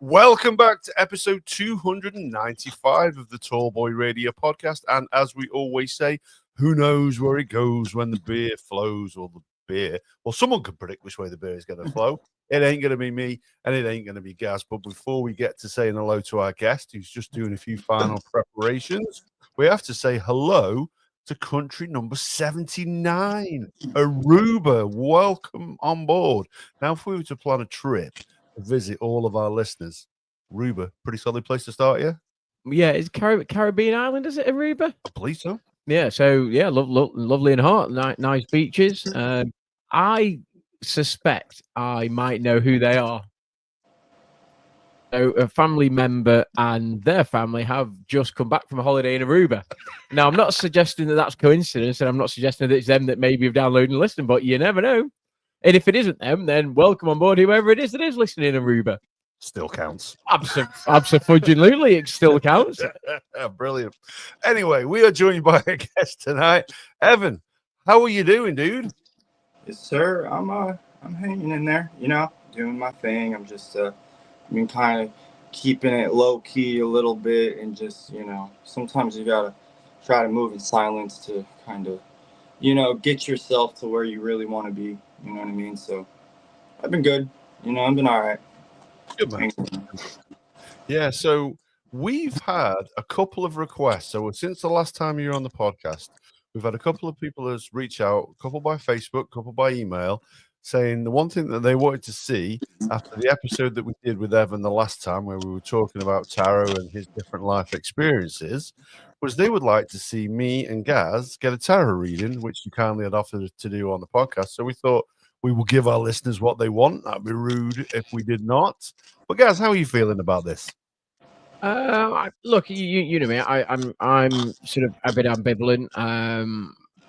Welcome back to episode 295 of the Tall Boy Radio podcast. And as we always say, who knows where it goes when the beer flows or the beer. Well, someone can predict which way the beer is going to flow. It ain't going to be me and it ain't going to be Gaz. But before we get to saying hello to our guest, who's just doing a few final preparations, we have to say hello to country number 79, Aruba. Welcome on board. Now, if we were to plan a trip, visit all of our listeners. Aruba, pretty solid place to start, yeah? Yeah, it's Caribbean island, is it, Aruba? I believe so. Yeah, so yeah, lovely and hot, nice beaches. I suspect I might know who they are. So a family member and their family have just come back from a holiday in Aruba. Now, I'm not suggesting that that's coincidence, and I'm not suggesting that it's them that maybe have downloaded and listened, but you never know. And if it isn't them, then welcome on board whoever it is that is listening in Aruba. Still counts. Absolutely, it still counts. Brilliant. Anyway, we are joined by a guest tonight. Evan, how are you doing, dude? Yes, sir. I'm hanging in there, doing my thing. I'm just been kind of keeping it low key a little bit, and just, sometimes you gotta try to move in silence to kind of, get yourself to where you really want to be. You know what I mean? So I've been good. I've been all right. Good, man. Yeah, so we've had a couple of requests. So since the last time you were on the podcast, we've had a couple of people that's reached out, a couple by Facebook, a couple by email, saying the one thing that they wanted to see after the episode that we did with Evan the last time, where we were talking about tarot and his different life experiences, was they would like to see me and Gaz get a tarot reading, which you kindly had offered to do on the podcast. So we thought we will give our listeners what they want. That'd be rude if we did not. But Gaz, how are you feeling about this? Look, you know me. I'm sort of a bit ambivalent.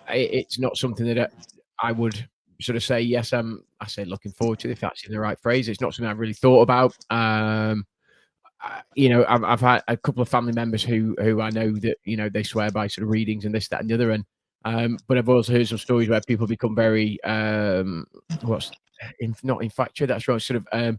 It's not something that I would sort of say yes. I say looking forward to, if that's in the right phrase. It's not something I've really thought about. I've had a couple of family members who I know that they swear by sort of readings and this, that, and the other. And but I've also heard some stories where people become very not infatuated. That's right, sort of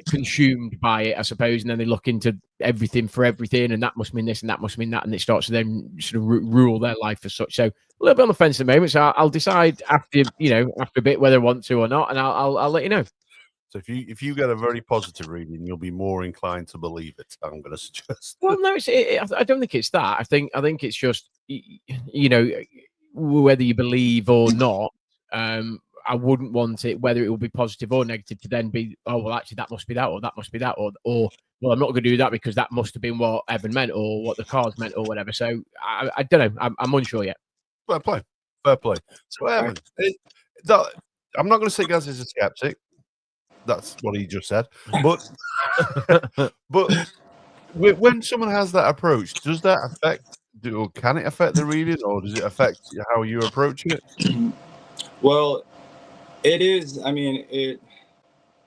consumed by it, I suppose, and then they look into everything for everything, and that must mean this and that must mean that, and it starts to then sort of rule their life as such. So a little bit on the fence at the moment. So I'll decide after a bit whether I want to or not, and I'll let you know. So if you get a very positive reading, you'll be more inclined to believe it. I'm going to suggest. Well, no, I don't think it's that. I think it's just whether you believe or not. I wouldn't want it, whether it will be positive or negative, to then be, oh, well, actually, that must be that, or that must be that, or well, I'm not going to do that because that must have been what Evan meant or what the cards meant or whatever. So I don't know. I'm unsure yet. Fair play. So Evan, I'm not going to say Gaz is a skeptic. That's what he just said. But but when someone has that approach, does that affect, or can it affect the reading, or does it affect how you approach it? Well, it is. I mean, it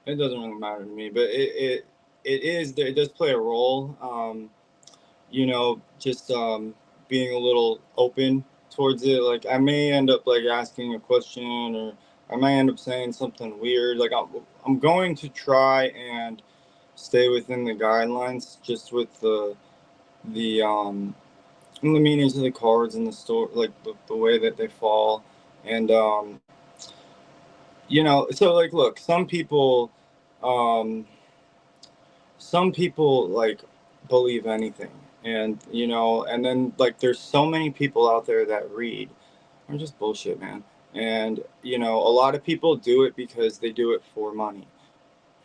doesn't really matter to me, but it does play a role. Just being a little open towards it. Like, I may end up like asking a question, or I might end up saying something weird. Like, I'm going to try and stay within the guidelines, just with the meanings of the cards in the story, like the way that they fall, and so like, look, some people like believe anything, and and then like there's so many people out there that read are just bullshit, man. And a lot of people do it because they do it for money.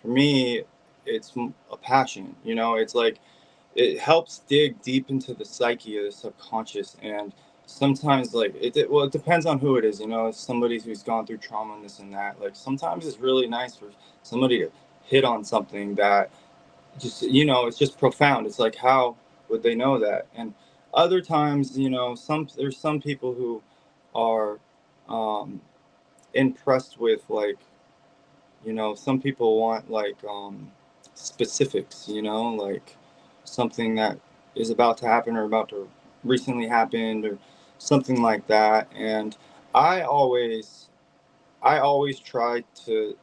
For me, it's a passion. It's like it helps dig deep into the psyche of the subconscious, and sometimes like it depends on who it is. Somebody who's gone through trauma and this and that. Like, sometimes it's really nice for somebody to hit on something that just it's just profound. It's like, how would they know that? And other times, there's some people who are impressed with, like, some people want like specifics, like something that is about to happen or about to recently happened or something like that. And I always try to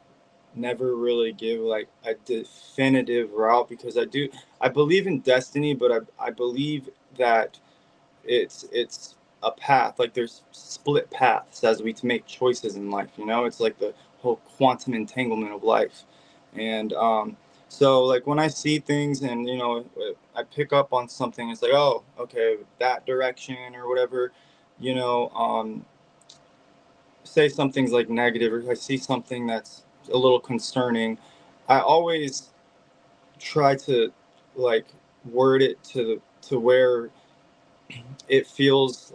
never really give like a definitive route, because I believe in destiny, but I believe that it's a path. Like there's split paths as we make choices in life. You know, it's like the whole quantum entanglement of life, and so like when I see things and I pick up on something, it's like, oh, okay, that direction or whatever, you know. Say something's like negative, or I see something that's a little concerning, I always try to like word it to where it feels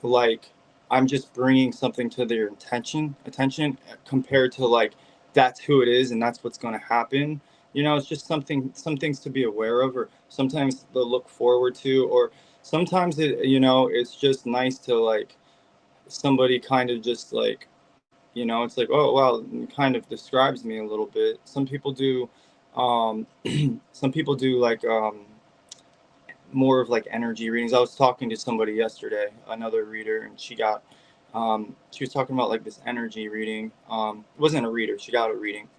like I'm just bringing something to their attention compared to like that's who it is and that's what's going to happen. It's just some things to be aware of, or sometimes to look forward to, or sometimes it's just nice to like somebody kind of just like, it's like, oh wow, it kind of describes me a little bit. Some people do, um, some people do like more of like energy readings. I was talking to somebody yesterday, another reader, and she was talking about like this energy reading. It wasn't a reader; she got a reading.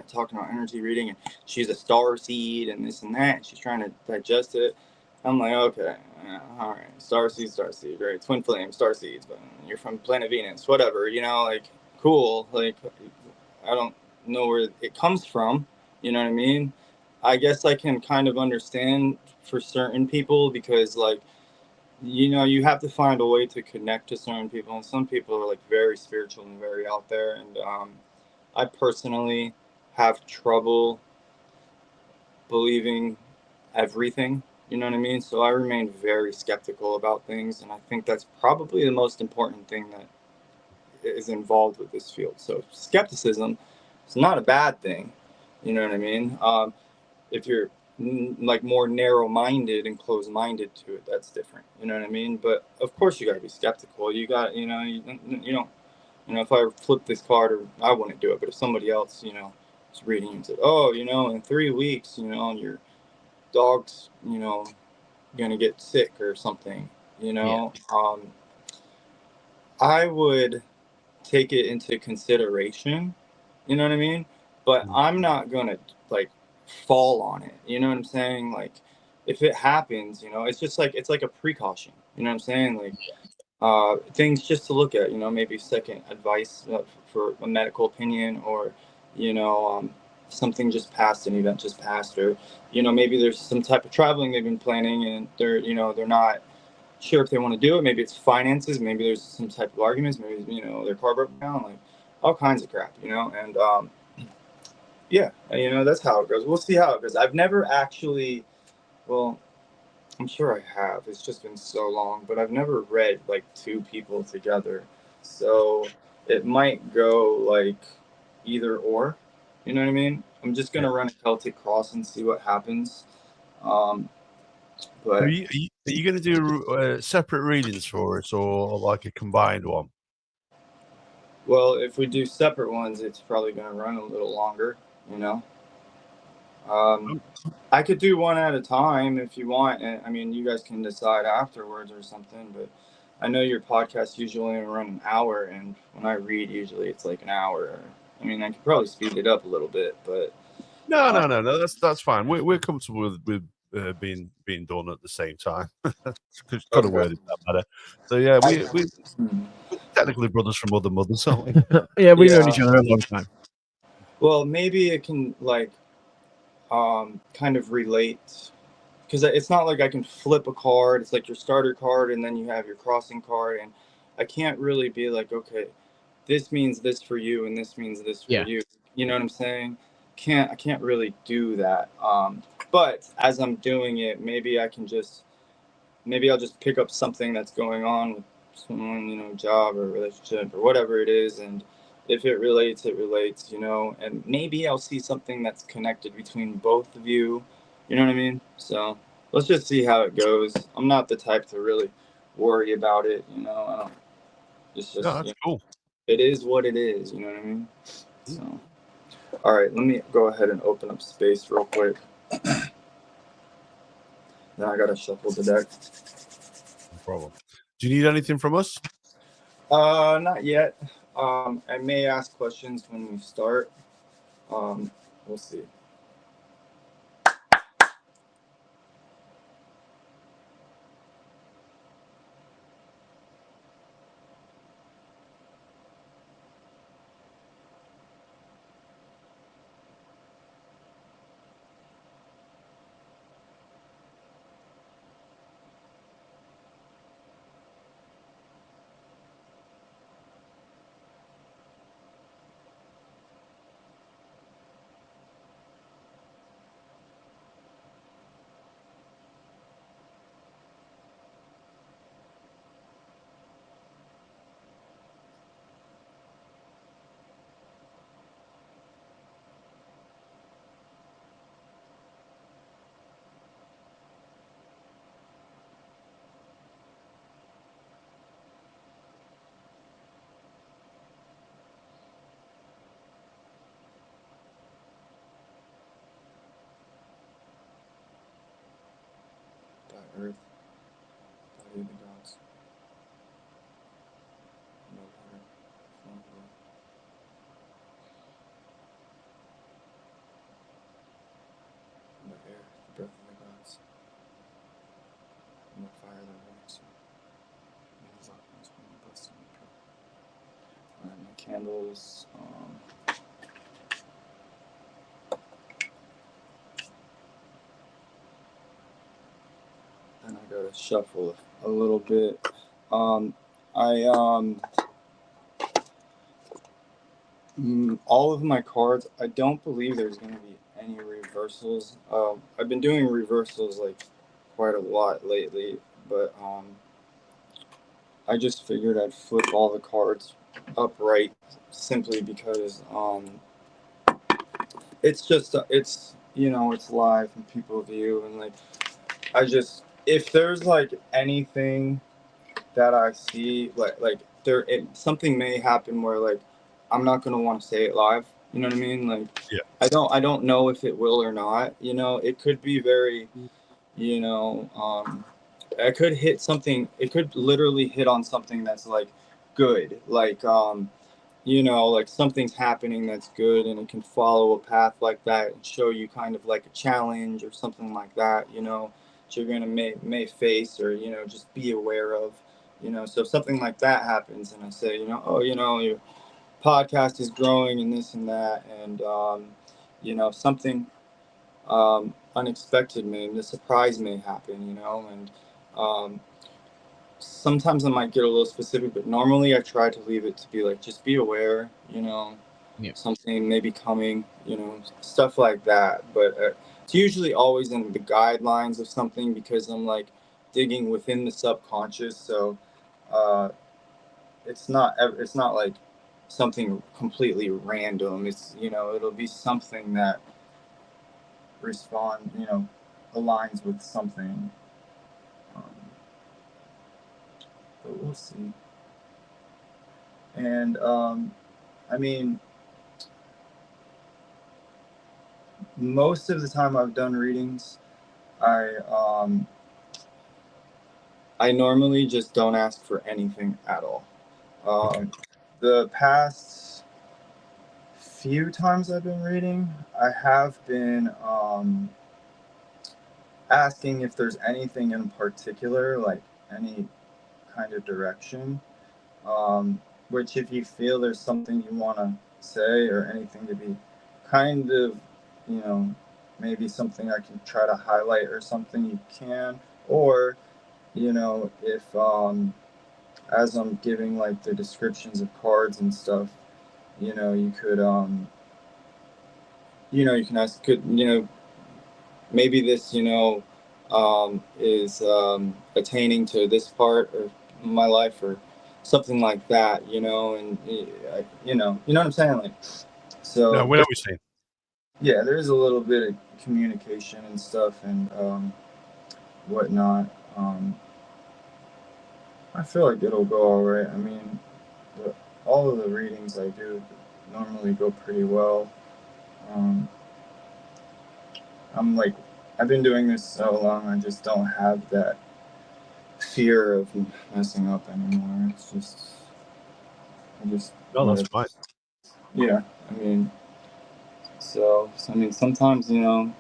Talking about energy reading, and she's a star seed and this and that. And she's trying to digest it. I'm like, okay, all right, star seed, right? Twin flame, star seeds, but you're from planet Venus, whatever, like cool. Like I don't know where it comes from. You know what I mean? I guess I can kind of understand for certain people, because like you have to find a way to connect to certain people, and some people are like very spiritual and very out there, and I personally have trouble believing everything. You know what I mean? So I remain very skeptical about things, and I think that's probably the most important thing that is involved with this field. So skepticism is not a bad thing. You know what I mean? If you're like more narrow-minded and closed-minded to it, that's different. You know what I mean? But of course, you got to be skeptical. You got, you don't. If I flip this card, or I wouldn't do it, but if somebody else, is reading and said, oh, in 3 weeks, your dog's, gonna get sick or something, I would take it into consideration. You know what I mean? But I'm not gonna like fall on it. You know what I'm saying? Like, if it happens, it's like a precaution. You know what I'm saying? Like, things just to look at. Maybe second advice for a medical opinion, or you know, um, something just passed, an event just passed, or maybe there's some type of traveling they've been planning, and they're not sure if they want to do it. Maybe it's finances. Maybe there's some type of arguments. Maybe their car broke down. Like all kinds of crap. And yeah, that's how it goes. We'll see how it goes. I've never actually, well, I'm sure I have. It's just been so long, but I've never read like two people together. So it might go like either or. You know what I mean? I'm just gonna run a Celtic cross and see what happens. But Are you going to do separate readings for us, or like a combined one? well, if we do separate ones, it's probably gonna run a little longer. I could do one at a time if you want. I mean, you guys can decide afterwards or something. But I know your podcast usually only run an hour, and when I read, usually it's like an hour. I mean, I could probably speed it up a little bit, but No. That's fine. We're comfortable with being done at the same time. Because got to word it that matter. So yeah, we're technically brothers from other mothers, aren't we? Yeah, we've known each other a long time. Well, maybe it can like kind of relate, because it's not like I can flip a card. It's like your starter card, and then you have your crossing card, and I can't really be like, okay, this means this for you, and this means this for you. You know what I'm saying? I can't really do that. But as I'm doing it, maybe I'll just pick up something that's going on with someone, job or relationship or whatever it is, and if it relates, it relates, and maybe I'll see something that's connected between both of you. You know what I mean? So let's just see how it goes. I'm not the type to really worry about it. I don't. It's just No, that's cool. it is what it is. You know what I mean? So, all right, let me go ahead and open up space real quick. Now I gotta shuffle the deck. No problem. Do you need anything from us? Not yet. I may ask questions when we start. We'll see. Earth, body of the gods. No water, no blood. No air, the breath of the gods. No fire, the voice. No darkness, no blessing, no pure. Alright, my candles. And I gotta shuffle a little bit. All of my cards, I don't believe there's going to be any reversals. I've been doing reversals like quite a lot lately, but I just figured I'd flip all the cards upright simply because it's just it's it's live and people view, and like if there's like anything that I see, like something may happen where like I'm not gonna want to say it live. You know what I mean? Like Yeah. I don't know if it will or not. It could be very, I could hit something. It could literally hit on something that's like good, like like something's happening that's good, and it can follow a path like that and show you kind of like a challenge or something like that. That you're gonna may face or just be aware of. So if something like that happens, and I say, oh, your podcast is growing and this and that, and something unexpected the surprise may happen, and sometimes I might get a little specific, but normally I try to leave it to be like, just be aware, Yeah. something may be coming, stuff like that. But it's usually always in the guidelines of something because I'm like digging within the subconscious. So it's not like something completely random. It's, it'll be something that aligns with something. But we'll see. And I mean, most of the time I've done readings, I normally just don't ask for anything at all. Okay. The past few times I've been reading, I have been asking if there's anything in particular, like any kind of direction. Which, if you feel there's something you want to say or anything to be kind of, maybe something I can try to highlight or something, you can. Or, if as I'm giving like the descriptions of cards and stuff, you could, you can ask, maybe this, is attaining to this part of my life or something like that, and you know what I'm saying, like, so No, we know what you're saying. yeah, there's a little bit of communication and stuff and whatnot. I feel like it'll go all right. I mean, all of the readings I do normally go pretty well. I'm like, I've been doing this so long, I just don't have that fear of messing up anymore. It's just, No, that's fine. yeah. I mean, So I mean, sometimes, you know,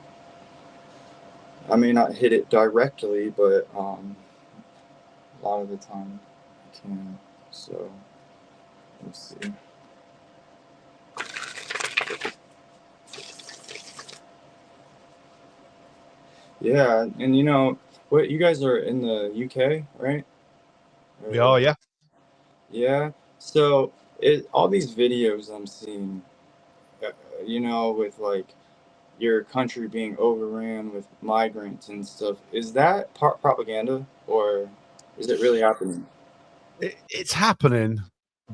I may not hit it directly, but a lot of the time I can. So let's see. Yeah, and you know, what, you guys are in the UK, right? We are, yeah. Yeah. So all these videos I'm seeing, you know, with like your country being overran with migrants and stuff, is that propaganda or is it really happening? It's happening,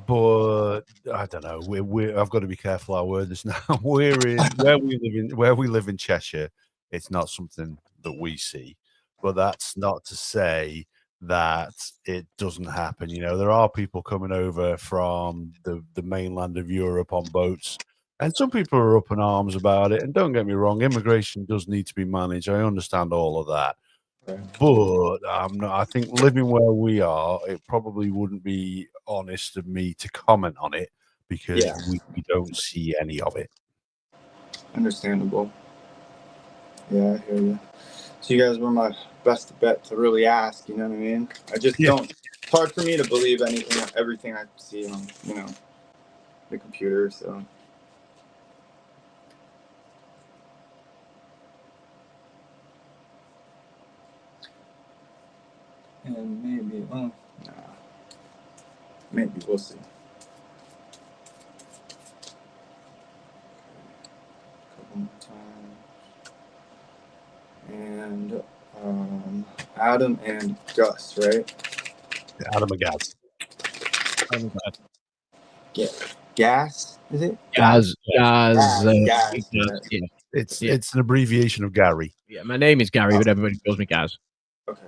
but I don't know. I've got to be careful our words now. We're in where we live in Cheshire. It's not something that we see, but that's not to say that it doesn't happen. You know, there are people coming over from the mainland of Europe on boats, and some people are up in arms about it. And don't get me wrong, immigration does need to be managed. I understand all of that. But I think living where we are, it probably wouldn't be honest of me to comment on it because Yeah. we don't see any of it. Understandable. Yeah, I hear you. So you guys were my best bet to really ask. You know what I mean? I just don't. It's hard for me to believe everything I see on, you know, the computer. So. And maybe, well, nah. Maybe we'll see. Couple more times. And Adam and Gus, right? Adam and Gaz. Yeah. Gas, is it? Gaz. Gas. Yeah. It's an abbreviation of Gary. Yeah, my name is Gary, but everybody calls me Gaz. Okay.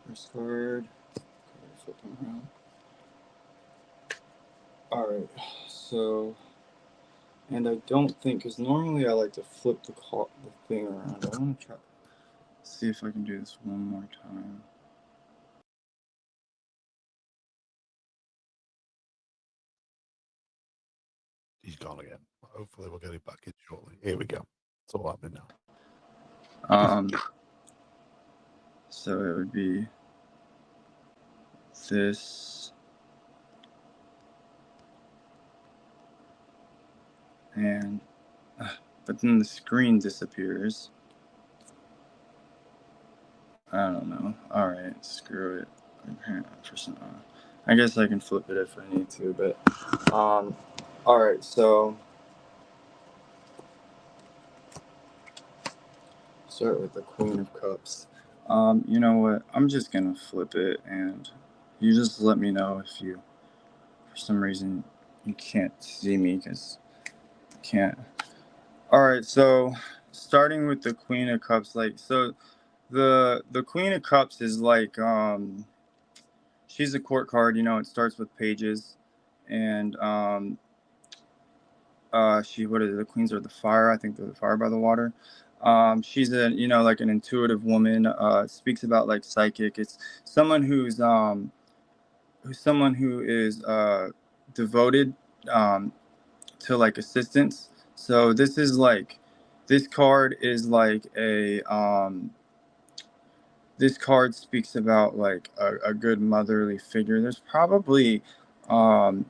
First card. Flip them around. All right. So, and I don't think, because normally I like to flip the thing around. I want to try. See if I can do this one more time. He's gone again. Hopefully we'll get it back in shortly. Here we go. It's all happening now. So it would be this and but then the screen disappears. I don't know. All right, screw it. I guess I can flip it if I need to, but all right, so start with the Queen of Cups. You know what? I'm just gonna flip it, and you just let me know if you, for some reason, you can't see me because you can't. All right, so starting with the Queen of Cups, like so, the Queen of Cups is like she's a court card. You know, it starts with pages, and she what is it? The queens are the fire. I think they're the fire by the water. She's a like an intuitive woman. Speaks about like psychic. It's someone who's someone who is devoted to like assistance. So this card is like a this card speaks about like a good motherly figure. There's um,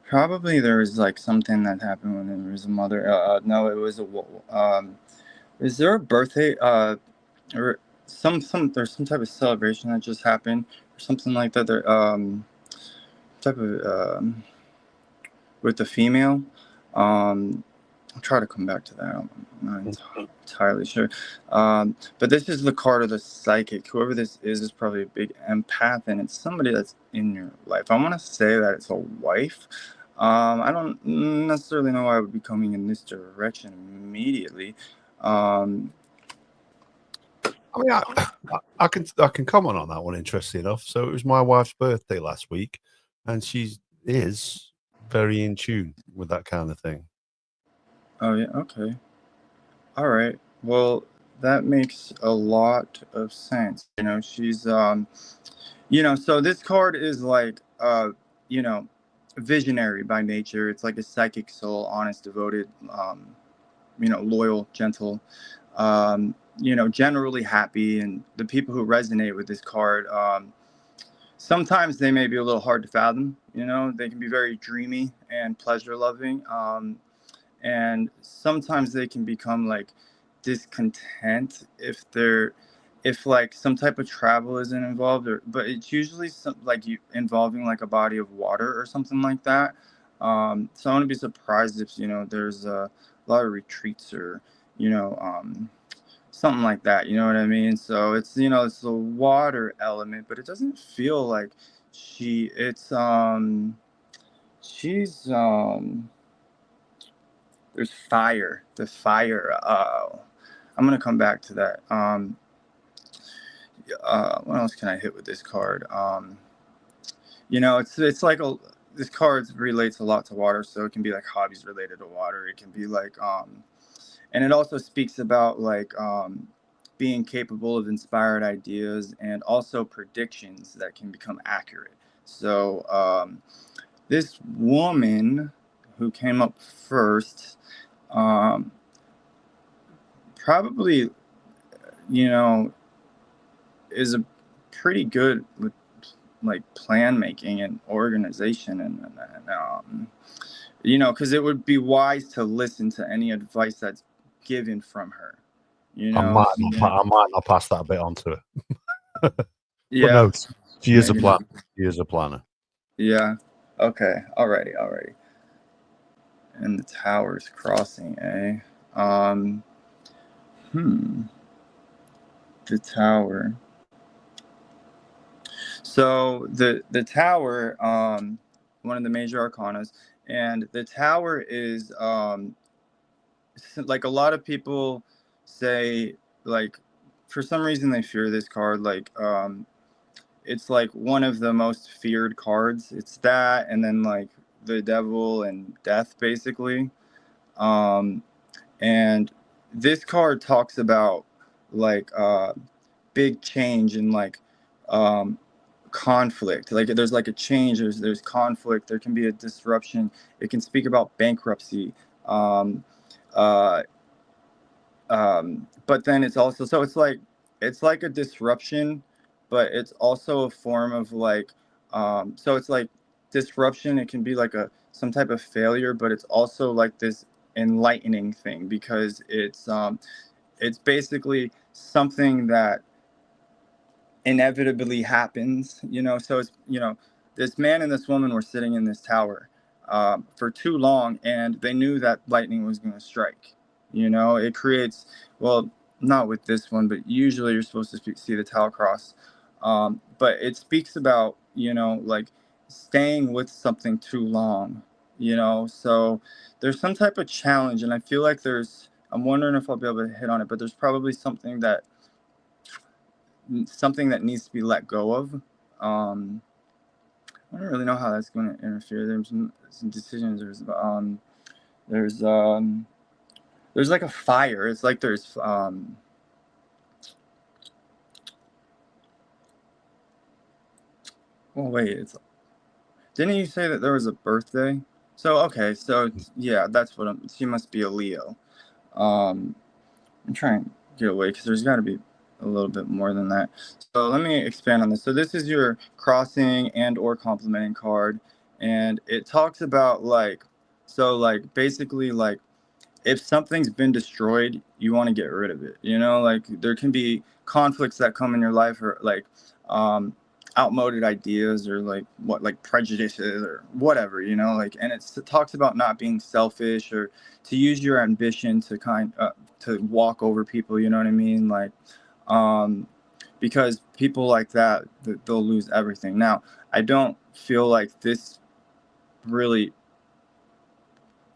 probably there was like something that happened when there was a mother. No, it was a. Is there a birthday? Or some there's some type of celebration that just happened or something like that. There type of with the female. I'll try to come back to that. I'm not entirely sure. But this is the card of the psychic. Whoever this is probably a big empath, and it's somebody that's in your life. I want to say that it's a wife. I don't necessarily know why I would be coming in this direction immediately. I mean, I can comment on that one. Interesting enough. So it was my wife's birthday last week, and she is very in tune with that kind of thing. Oh yeah. Okay. All right. Well, that makes a lot of sense. You know, she's so this card is like you know, visionary by nature. It's like a psychic soul, honest, devoted, loyal, gentle, generally happy. And the people who resonate with this card, sometimes they may be a little hard to fathom. You know, they can be very dreamy and pleasure loving. And sometimes they can become like discontent if like some type of travel isn't involved, but it's usually involving like a body of water or something like that. So I wouldn't be surprised if there's a lot of retreats or something like that, you know what I mean? So it's the water element, but it doesn't feel like she's there's fire. The fire. I'm gonna come back to that. What else can I hit with this card? It's like this card relates a lot to water, so it can be like hobbies related to water. It can be like and it also speaks about like being capable of inspired ideas and also predictions that can become accurate. So this woman who came up first. Probably, is a pretty good with like plan making and organization because it would be wise to listen to any advice that's given from her. I might not pass that bit on to her. Yeah. But no, she is a planner. She is a planner. Yeah. Okay. Alrighty. And the tower's crossing, eh? The tower. So the tower, one of the major arcanas, and the tower is like a lot of people say, like for some reason they fear this card. Like it's like one of the most feared cards. It's that, and then like the devil and death, basically. And this card talks about like big change and like conflict. Like there's like a change, there's conflict, there can be a disruption. It can speak about bankruptcy. Uh, but then it's also it's like a disruption, but it's also a form of like so it's like disruption. It can be like some type of failure, but it's also like this enlightening thing because it's basically something that inevitably happens, you know. So it's, you know, this man and this woman were sitting in this tower for too long, and they knew that lightning was going to strike. You know, it creates, well, not with this one, but usually you're supposed to see the tower cross. But it speaks about, you know, like staying with something too long, you know. So there's some type of challenge, and I feel like I'm wondering if I'll be able to hit on it, but there's probably something that needs to be let go of. I don't really know how that's going to interfere. There's some decisions. There's there's like a fire. It's like there's well, wait, didn't you say that there was a birthday? So okay, so yeah, that's what she must be a Leo. I'm trying to get away because there's got to be a little bit more than that. So let me expand on this. So this is your crossing and or complementing card, and it talks about like, so like basically like if something's been destroyed, you want to get rid of it. You know, like there can be conflicts that come in your life, or like outmoded ideas, or like prejudices or whatever. You know, like, and it talks about not being selfish, or to use your ambition to to walk over people. You know what I mean? Like, because people like that, they'll lose everything. Now, I don't feel like this really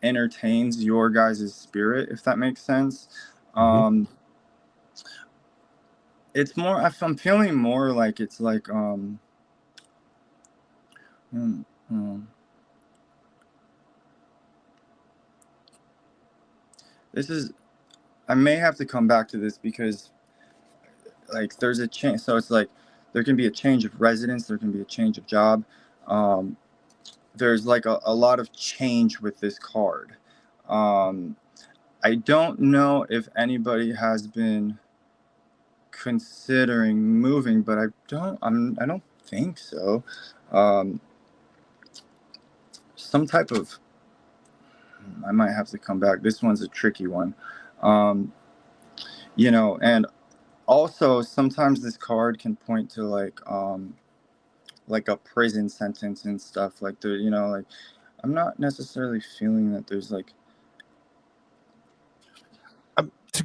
entertains your guys' spirit, if that makes sense. It's more, I'm feeling more like it's like this is, I may have to come back to this because like there's a change. So it's like there can be a change of residence, there can be a change of job. There's like a lot of change with this card. I don't know if anybody has been considering moving, but I don't think so. Some type of, I might have to come back. This one's a tricky one. You know, and also sometimes this card can point to like a prison sentence and stuff, like the, you know, like I'm not necessarily feeling that there's like to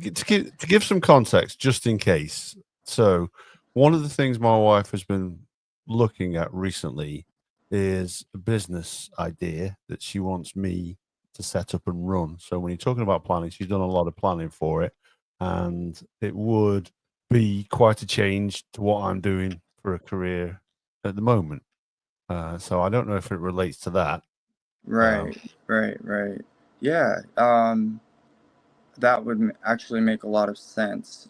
give some context, just in case. So, one of the things my wife has been looking at recently is a business idea that she wants me to set up and run. So, when you're talking about planning, she's done a lot of planning for it, and it would be quite a change to what I'm doing for a career at the moment. So, I don't know if it relates to that. Right. Yeah. That would actually make a lot of sense.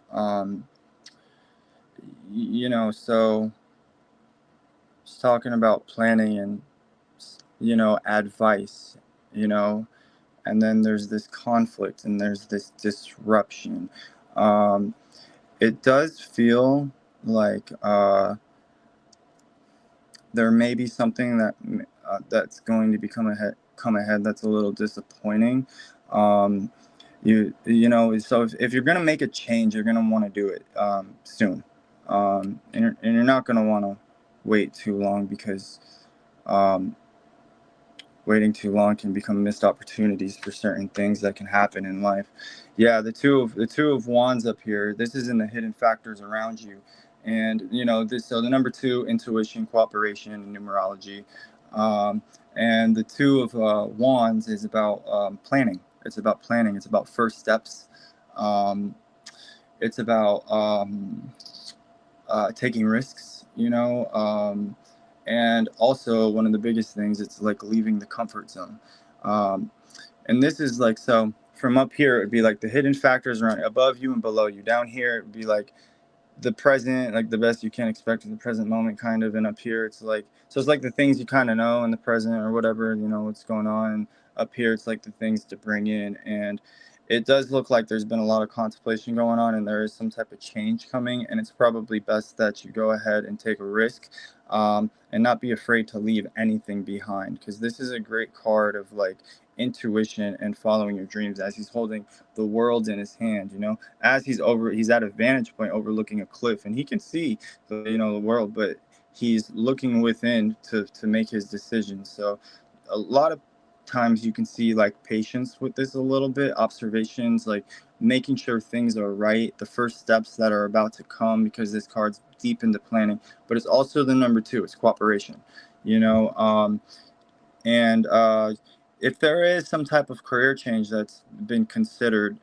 You know, so just talking about planning and, you know, advice, you know, and then there's this conflict and there's this disruption. It does feel like there may be something that that's going to come ahead that's a little disappointing. You know, so if you're going to make a change, you're going to want to do it soon, and you're not going to want to wait too long, because waiting too long can become missed opportunities for certain things that can happen in life. Yeah, the two of wands up here, this is in the hidden factors around you. And you know this, so the number 2, intuition, cooperation, and numerology. And the 2 of wands is about planning. It's about planning. It's about first steps. It's about taking risks, you know. And also one of the biggest things, it's like leaving the comfort zone. And this is like, so from up here, it'd be like the hidden factors around above you and below you. Down here, it'd be like the present, like the best you can expect in the present moment, kind of. And up here, it's like, so it's like the things you kind of know in the present or whatever, you know, what's going on. And up here, it's like the things to bring in. And it does look like there's been a lot of contemplation going on, and there is some type of change coming, and it's probably best that you go ahead and take a risk. and not be afraid to leave anything behind, because this is a great card of like intuition and following your dreams, as he's holding the world in his hand, you know, as he's at a vantage point overlooking a cliff, and he can see the world, but he's looking within to make his decisions. So a lot of times you can see like patience with this, a little bit observations, like making sure things are right, the first steps that are about to come, because this card's deep into planning. But it's also the number 2, it's cooperation, you know. And if there is some type of career change that's been considered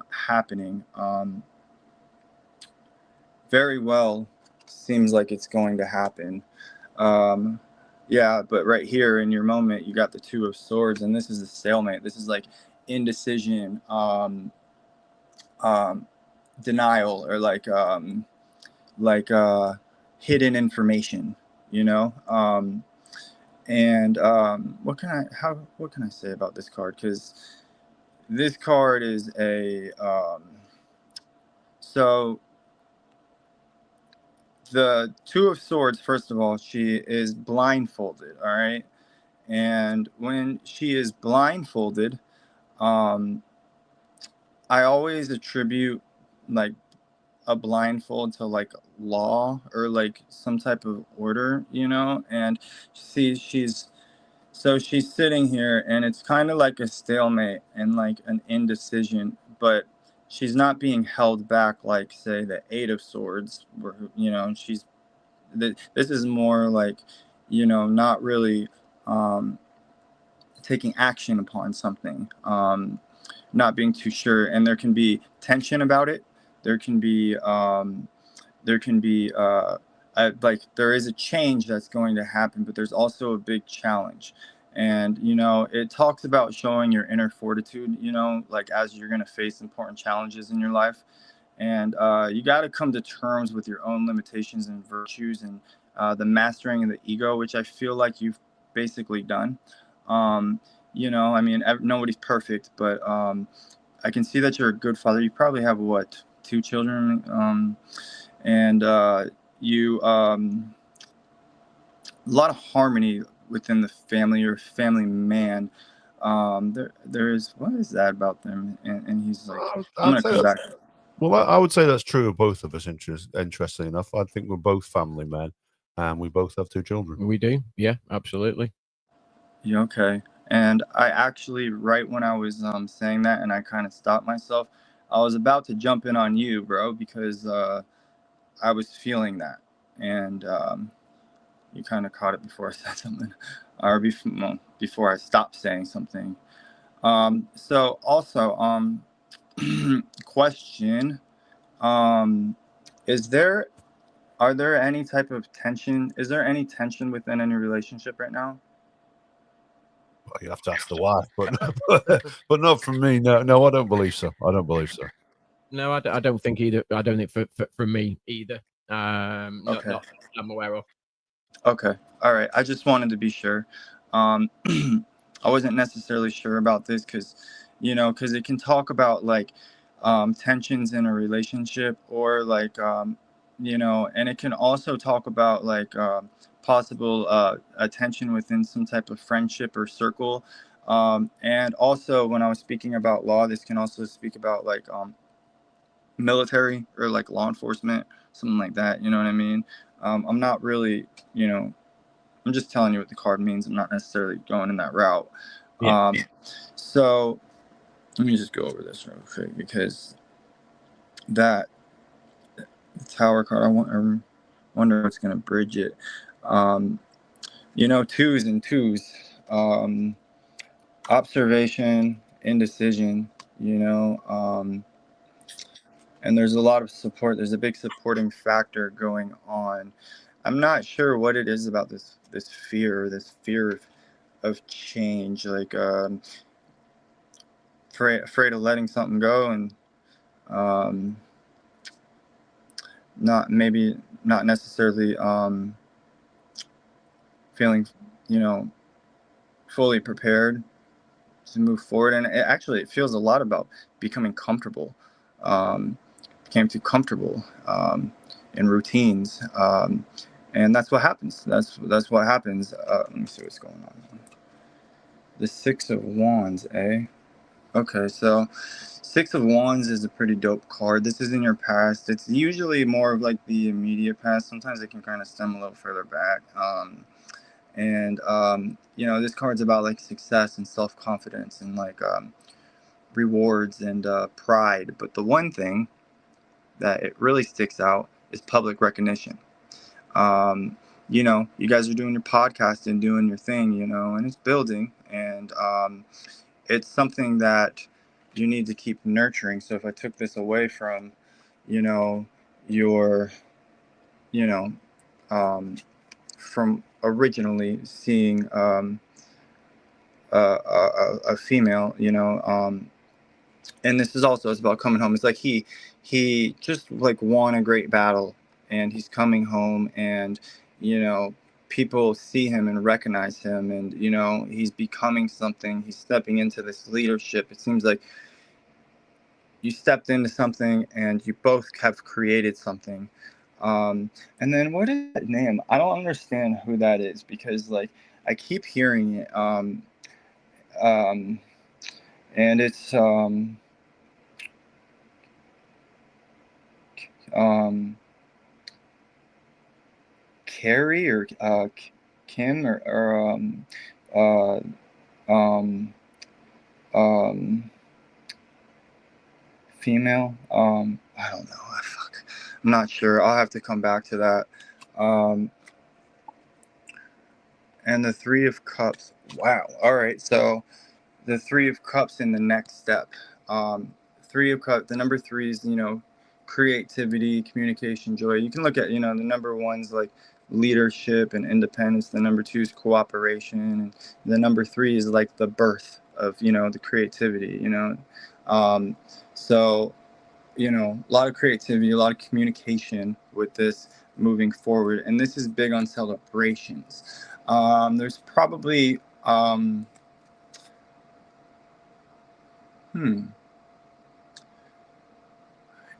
happening, very well seems like it's going to happen. Yeah, but right here in your moment, you got the 2 of Swords, and this is a stalemate. This is like indecision, denial, or like hidden information, you know. And what can I say about this card? Because this card is a so the 2 of Swords, first of all, she is blindfolded, all right? And when she is blindfolded, I always attribute like a blindfold to like law or like some type of order, you know? And she's sitting here, and it's kind of like a stalemate and like an indecision, but she's not being held back like, say, the 8 of Swords, where, you know, this is more like, you know, not really taking action upon something, not being too sure, and there can be tension about it. There can be like there is a change that's going to happen, but there's also a big challenge. And you know, it talks about showing your inner fortitude, you know, like as you're going to face important challenges in your life. And you got to come to terms with your own limitations and virtues, and the mastering of the ego, which I feel like you've basically done. You know, I mean, nobody's perfect, but I can see that you're a good father. You probably have what, 2 children, and you a lot of harmony within the family. You're a family man. There is, what is that about them? And he's like, I'm gonna come back. Well, I would say that's true of both of us. Interestingly enough, I think we're both family men, and we both have 2 children. We do, yeah, absolutely. Yeah, okay. And I actually, right when I was saying that, and I kind of stopped myself, I was about to jump in on you, bro, because I was feeling that, and you kind of caught it before I said something, or before I stopped saying something. So also, question, are there any type of tension? Is there any tension within any relationship right now? Well, you have to ask the wife, but not from me. No, I don't believe so. I don't believe so. No, I don't think either. I don't think for me either. Okay. Not I'm aware of. Okay. All right. I just wanted to be sure. I wasn't necessarily sure about this because it can talk about like tensions in a relationship, or like, and it can also talk about like possible attention within some type of friendship or circle. And also, when I was speaking about law, this can also speak about like military or like law enforcement, something like that. You know what I mean? I'm not really, I'm just telling you what the card means. I'm not necessarily going in that route. Yeah. So let me just go over this real quick, because the Tower card, I wonder what's going to bridge it. 2s and 2s, observation, indecision, and there's a lot of support. There's a big supporting factor going on. I'm not sure what it is about this fear of change, like afraid of letting something go, and not necessarily feeling fully prepared to move forward. And it feels a lot about becoming comfortable. Became too comfortable in routines, And that's what happens. That's what happens. Let me see what's going on. The Six of Wands, eh? Okay, so Six of Wands is a pretty dope card. This is in your past. It's usually more of like the immediate past. Sometimes it can kind of stem a little further back. You know, this card's about like success and self-confidence and like rewards and pride. But the one thing that it really sticks out is public recognition. You know, you guys are doing your podcast and doing your thing, you know, and it's building, and it's something that you need to keep nurturing. So if I took this away from, you know, your, you know, from originally seeing a female, you know, and this is also, it's about coming home. It's like he just like won a great battle, and he's coming home, and you know, people see him and recognize him, and you know, he's becoming something. He's stepping into this leadership. It seems like you stepped into something, and you both have created something. And then what is that name? I don't understand who that is, because like I keep hearing it. And it's Carrie or Kim or uh, um, female. I don't know. Fuck. I'm not sure. I'll have to come back to that. And the Three of Cups. Wow. All right. So the Three of Cups in the next step. Three of Cups. The number three is, you know, creativity, communication, joy. You can look at, you know, the number one's like leadership and independence. The number two is cooperation, and the number three is like the birth of, you know, the creativity. You know, so you know, a lot of creativity, a lot of communication with this moving forward, and this is big on celebrations. There's probably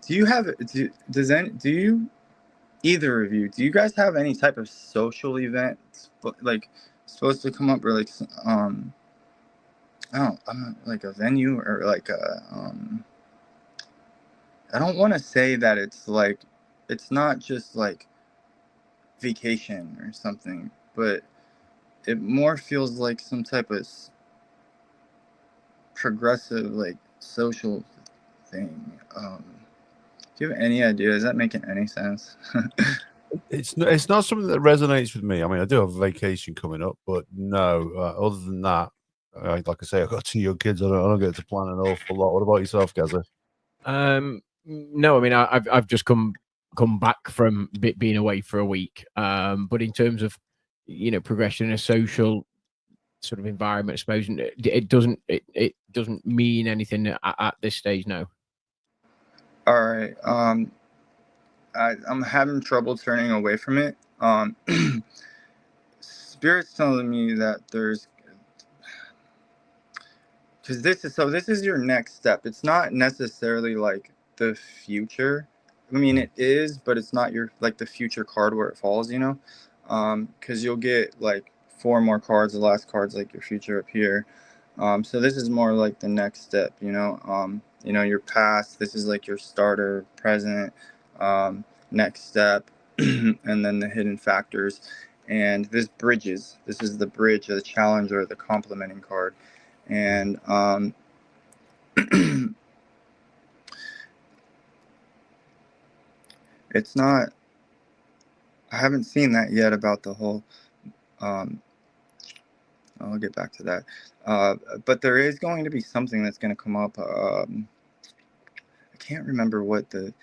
Do you have do you either of you, do you guys have any type of social event like supposed to come up, or like I'm not like a venue, or like a I don't want to say that it's like, it's not just like vacation or something, but it more feels like some type of progressive like social thing. Do you have any idea? Is that making any sense? It's not something that resonates with me. I mean, I do have a vacation coming up, but no. Other than that, like I say, I've got 2 young kids. I don't get to plan an awful lot. What about yourself, Gaza? No, I mean, I've just come back from being away for a week. But in terms of, you know, progression in a social sort of environment, I suppose it doesn't mean anything at this stage. No. All right. I'm having trouble turning away from it. Spirit's telling me that there's, because this is your next step. It's not necessarily like the future. I mean, it is, but it's not your like the future card where it falls, you know, because you'll get like 4 more cards. The last card's like your future up here. So this is more like the next step, you know. You know, your past. This is like your starter, present, next step, and then the hidden factors. And this bridges. This is the bridge, or the challenge, or the complementing card. And it's not, I haven't seen that yet about the whole, I'll get back to that. But there is going to be something that's going to come up. I can't remember what the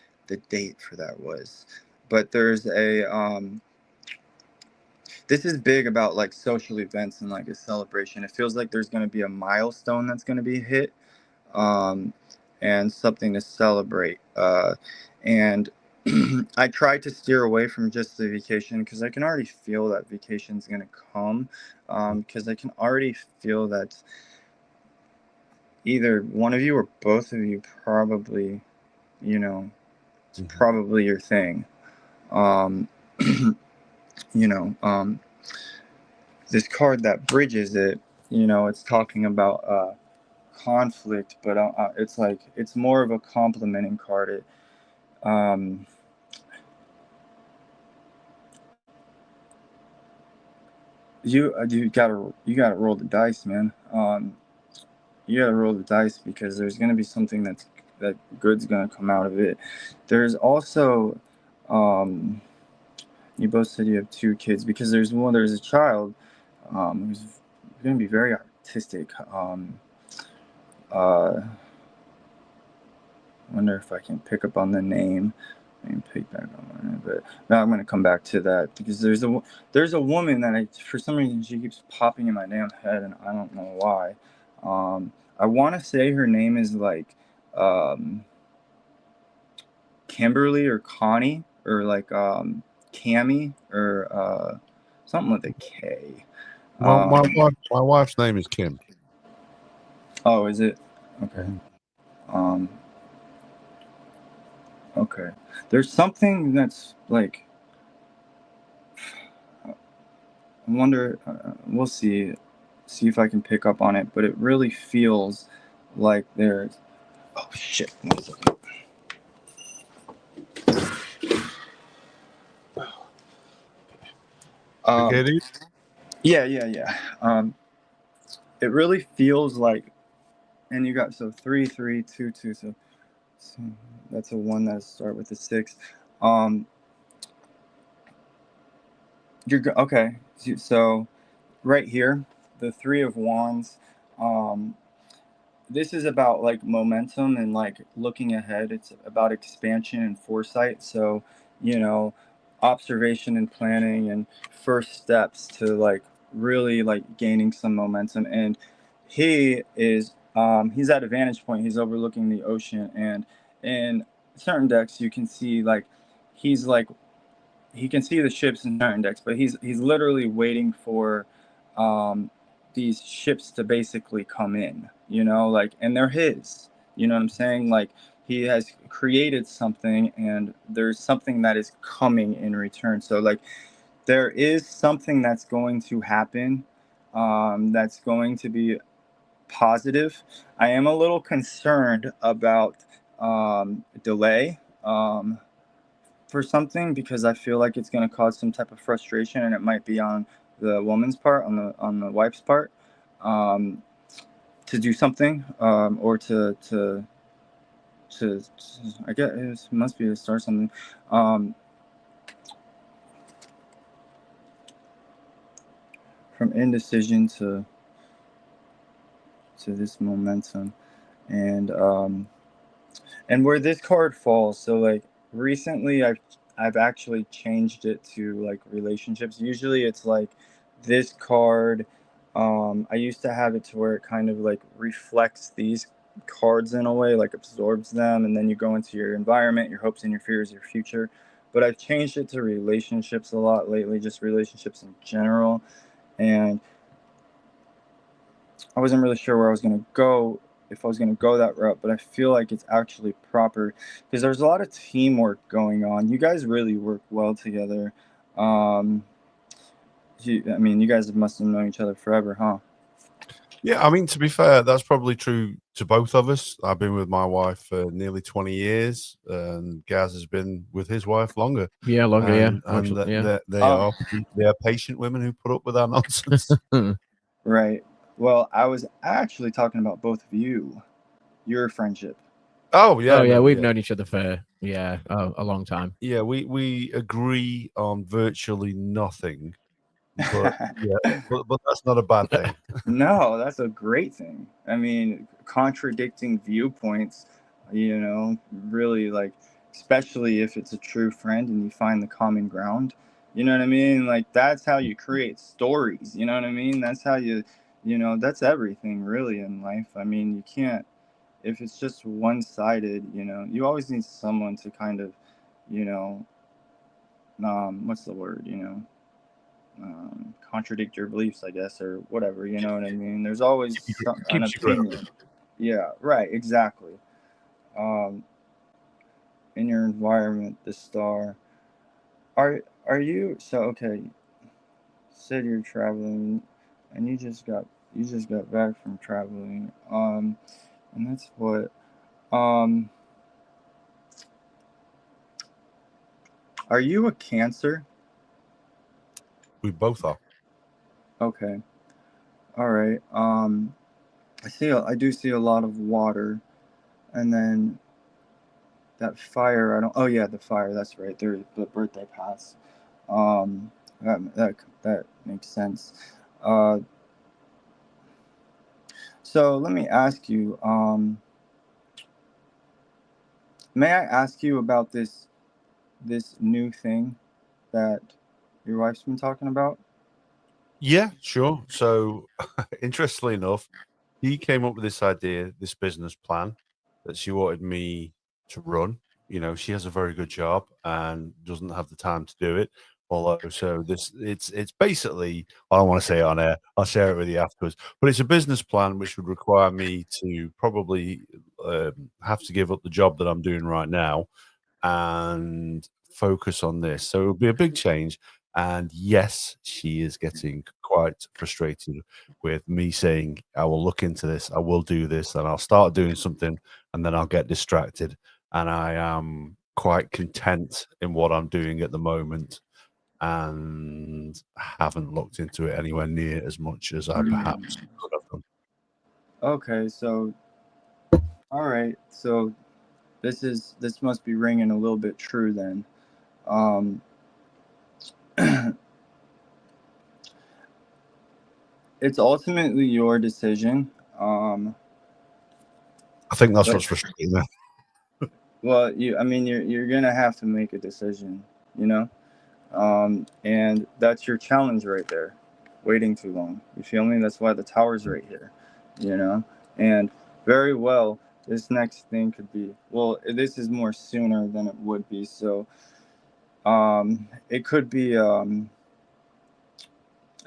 date for that was, but there's a, this is big about like social events and like a celebration. It feels like there's going to be a milestone that's going to be hit, and something to celebrate. And I try to steer away from just the vacation, because I can already feel that vacation's going to come, because I can already feel that either one of you or both of you probably, you know, it's probably your thing. you know, this card that bridges it, it's talking about conflict, but it's like it's more of a complimenting card. Um, you gotta roll the dice, man. You gotta roll the dice because there's gonna be something that good's gonna come out of it. There's also, um, you both said you have two kids because there's a child who's gonna be very artistic. I wonder if I can pick up on the name. I can pick back on it, but now I'm gonna come back to that because there's a woman that for some reason she keeps popping in my damn head and I don't know why. I want to say her name is like um, Kimberly or Connie or like Cammy or something with a K. My wife's name is Kim. Oh, is it? Okay. Mhm. Okay. There's something that's like, I wonder. We'll see if I can pick up on it, but it really feels like there's. Oh shit! 1 second. Okay, dude? Yeah. It really feels like, and you got so 3, 3, 2, 2. So that's a one that start with a 6. Um, okay. So right here, the 3 of Wands. Um, this is about like momentum and like looking ahead. It's about expansion and foresight. So, you know, observation and planning and first steps to like really like gaining some momentum. And he's at a vantage point. He's overlooking the ocean, and in certain decks you can see like he's like he can see the ships in certain decks, but he's literally waiting for um, these ships to basically come in, like, and they're his. You know what I'm saying? Like he has created something, and there's something that is coming in return. So like there is something that's going to happen, that's going to be positive. I am a little concerned about delay. For something because I feel like it's going to cause some type of frustration, and it might be on the woman's part, on the wife's part, um, to do something, or to I guess it must be to start something. Um, from indecision to this momentum, and where this card falls. So like recently I've actually changed it to like relationships. Usually it's like this card, I used to have it to where it kind of like reflects these cards in a way, like absorbs them, and then you go into your environment, your hopes and your fears, your future. But I've changed it to relationships a lot lately, just relationships in general. And I wasn't really sure where I was going to go, if I was going to go that route, but I feel like it's actually proper because there's a lot of teamwork going on. You guys really work well together. Um, I mean, you guys must have known each other forever, huh? Yeah, I mean, to be fair, that's probably true to both of us. I've been with my wife for nearly 20 years, and Gaz has been with his wife longer. Yeah, longer. And Yeah. they are patient women who put up with our nonsense. Right. Well, I was actually talking about both of you, your friendship. Oh yeah, Oh yeah, no, we've yeah. known each other for a long time. Yeah, we agree on virtually nothing, but yeah, but that's not a bad thing. No, that's a great thing. I mean, contradicting viewpoints, really like, especially if it's a true friend and you find the common ground. You know what I mean? Like, that's how you create stories. You know what I mean? That's how that's everything really in life. I mean, you can't, if it's just one sided, you always need someone to kind of, you know, what's the word, contradict your beliefs, I guess, or whatever. You know what I mean? There's always an Keeps you grounded. opinion. Yeah, right, exactly. Um, in your environment, the star. Are Are you so okay? Said you're traveling, and you just got back from traveling. And that's what. Um, are you a Cancer? We both are. Okay. All right. I do see a lot of water, and then that fire. I don't. Oh yeah, the fire. That's right. There, the birthday pass. That makes sense. Uh, so let me ask you. May I ask you about this new thing that your wife's been talking about? Yeah, sure. So, interestingly enough, he came up with this idea, this business plan that she wanted me to run. You know, she has a very good job and doesn't have the time to do it. Although, so this it's basically I don't want to say it on air. I'll share it with you afterwards. But it's a business plan which would require me to probably have to give up the job that I'm doing right now and focus on this. So it'll be a big change. And yes, she is getting quite frustrated with me saying, I will look into this, I will do this, and I'll start doing something, and then I'll get distracted. And I am quite content in what I'm doing at the moment and haven't looked into it anywhere near as much as I perhaps could have done. Okay, so all right, so this must be ringing a little bit true then. Um, it's ultimately your decision. Um, I think that's but what's frustrating me. well, I mean, you're gonna have to make a decision, you know. And that's your challenge right there. Waiting too long. You feel me? That's why the tower's right here, you know. And very well, this next thing could be well. This is more sooner than it would be, so it could be a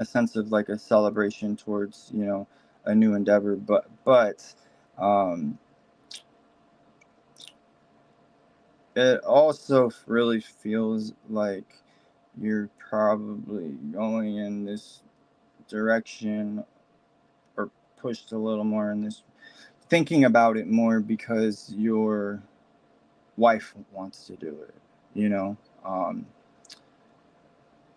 sense of like a celebration towards a new endeavor, but um, it also really feels like you're probably going in this direction or pushed a little more in this thinking about it more because your wife wants to do it, you know. um,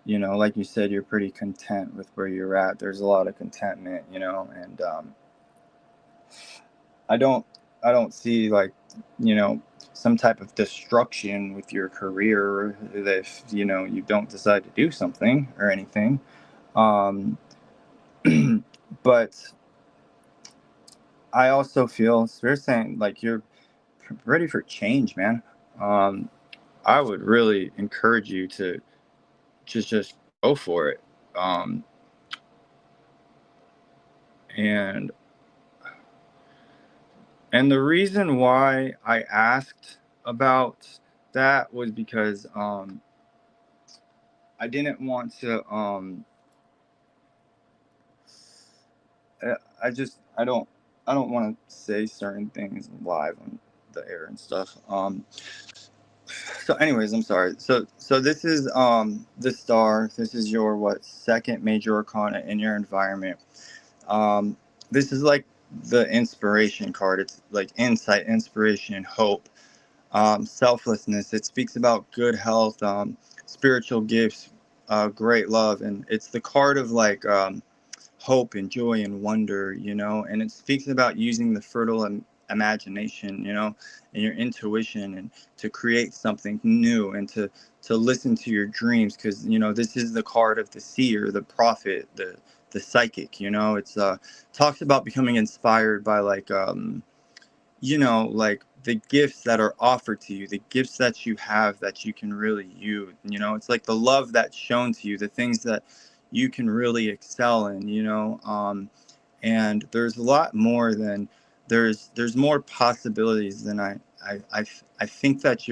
like you said, you're pretty content with where you're at. There's a lot of contentment, and I don't see like, some type of destruction with your career if you don't decide to do something or anything. Um, but I also feel so you're saying like you're ready for change, man. Um, I would really encourage you to just go for it. Um, and And the reason why I asked about that was because I didn't want to I don't want to say certain things live on the air and stuff. So anyways, I'm sorry. So this is the star. This is your second major arcana in your environment. Um this is like the inspiration card. It's like insight, inspiration, hope, selflessness. It speaks about good health, spiritual gifts, great love, and it's the card of like hope and joy and wonder, and it speaks about using the fertile imagination, and your intuition, and to create something new, and to listen to your dreams, because this is the card of the seer, the prophet, the psychic. It's talks about becoming inspired by like like the gifts that are offered to you, the gifts that you have that you can really use. It's like the love that's shown to you, the things that you can really excel in. And there's a lot more than there's more possibilities than I think that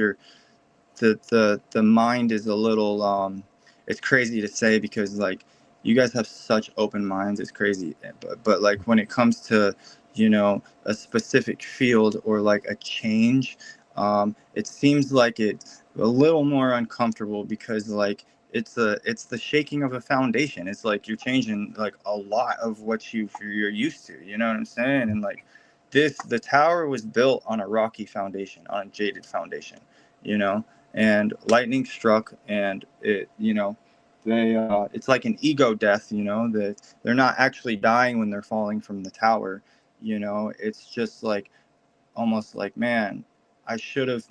the mind is a little it's crazy to say because like you guys have such open minds. It's crazy, but like when it comes to a specific field or like a change, it seems like it's a little more uncomfortable because like it's the shaking of a foundation. It's like you're changing like a lot of what you're used to. You know what I'm saying? And like the tower was built on a rocky foundation, on a jaded foundation. You know, and lightning struck, and it, you know, they it's like an ego death. You know, that they're not actually dying when they're falling from the tower. You know, it's just like almost like, man, I should have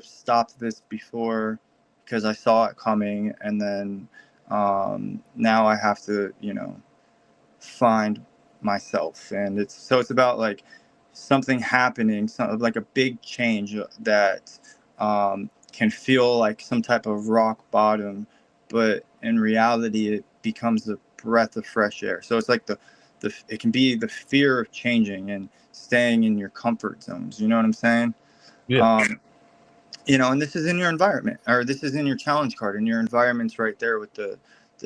stopped this before because I saw it coming, and then now I have to, you know, find myself. And it's about like something happening, some like a big change that can feel like some type of rock bottom, but in reality it becomes a breath of fresh air. So it's like the it can be the fear of changing and staying in your comfort zones. You know what I'm saying? Yeah. You know, and this is in your environment, or this is in your challenge card, and your environment's right there with the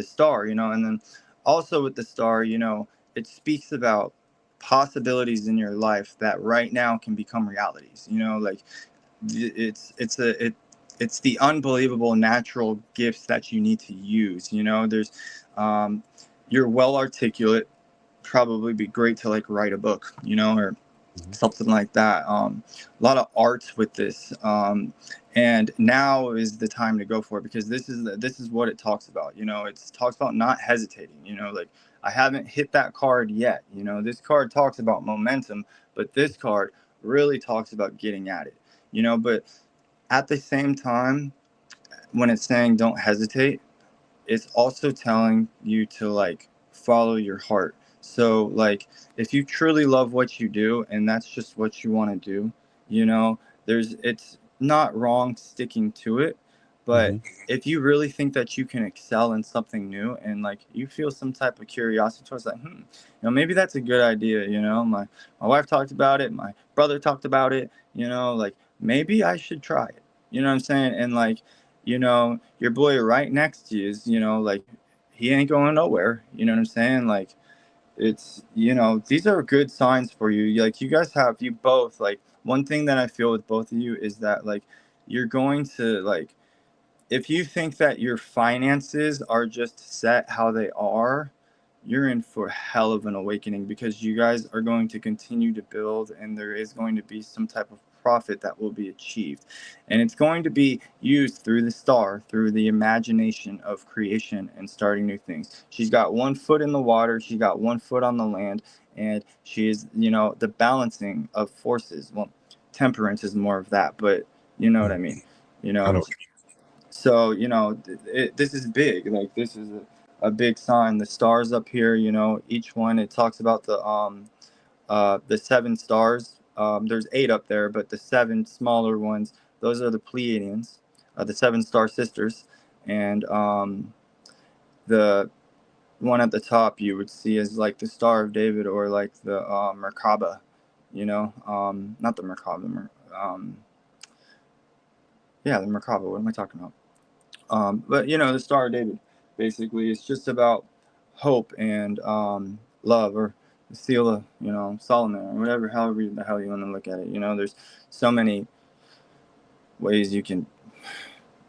star, you know. And then also with the star, you know, it speaks about possibilities in your life that right now can become realities. You know, like it's the unbelievable natural gifts that you need to use. You know, there's you're well articulate, probably be great to like write a book, you know, or something like that. A lot of arts with this, and now is the time to go for it, because this is what it talks about. You know, it talks about not hesitating. You know, like I haven't hit that card yet. You know, this card talks about momentum, but this card really talks about getting at it. You know, but at the same time, when it's saying don't hesitate, it's also telling you to like follow your heart. So like if you truly love what you do and that's just what you want to do, you know, it's not wrong sticking to it. But if you really think that you can excel in something new, and like you feel some type of curiosity towards like, you know, maybe that's a good idea. You know, my wife talked about it, my brother talked about it, you know, like maybe I should try it. You know what I'm saying? And like, you know, your boy right next to you is, you know, like he ain't going nowhere. You know what I'm saying? Like it's, you know, these are good signs for you. Like you both, like one thing that I feel with both of you is that like you're going to like, if you think that your finances are just set how they are, you're in for hell of an awakening, because you guys are going to continue to build, and there is going to be some type of profit that will be achieved. And it's going to be used through the star, through the imagination of creation and starting new things. She's got 1 foot in the water, she got 1 foot on the land, and she is, you know, the balancing of forces. Well, temperance is more of that, but you know what I mean. You know, so, you know, this is big. Like, this is a big sign. The stars up here, you know, each one, it talks about the 7 stars. There's 8 up there, but the 7 smaller ones, those are the Pleiadians, the 7 star sisters. And the one at the top you would see as like the Star of David, or like the Merkaba, you know, not the Merkaba, yeah, the Merkaba. What am I talking about? But you know, the Star of David, basically, it's just about hope and love, or the seal of, you know, Solomon, or whatever, however the hell you want to look at it. You know, there's so many ways you can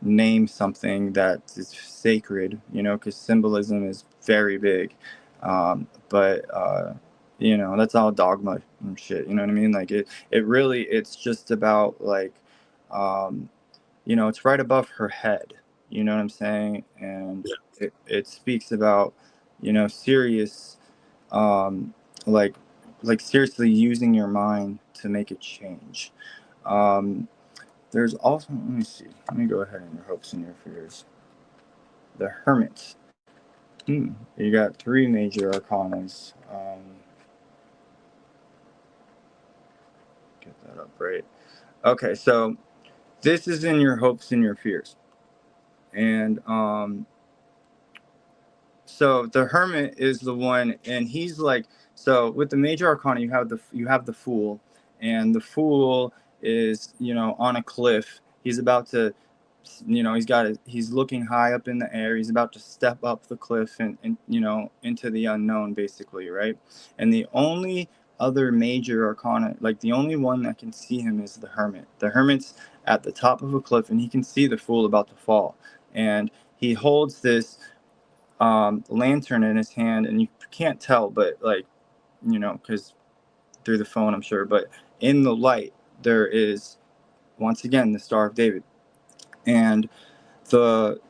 name something that is sacred. You know, because symbolism is very big, but you know, that's all dogma and shit. You know what I mean? Like it really, it's just about like. You know, it's right above her head. You know what I'm saying? And it speaks about, you know, serious, um, like seriously using your mind to make a change. There's also, let me see. Let me go ahead and your hopes and your fears. The Hermit. You got 3 major arcanas. Get that up right. Okay, so this is in your hopes and your fears. And so the Hermit is the one, and he's like, so with the major arcana you have the Fool, and the Fool is, you know, on a cliff. He's about to, you know, he's looking high up in the air. He's about to step up the cliff and you know, into the unknown, basically, right? And the only other major arcana, like the only one that can see him, is the Hermit. The Hermit's at the top of a cliff, and he can see the Fool about to fall. And he holds this lantern in his hand, and you can't tell, but like, you know, because through the phone, I'm sure, but in the light there is once again the Star of David, and the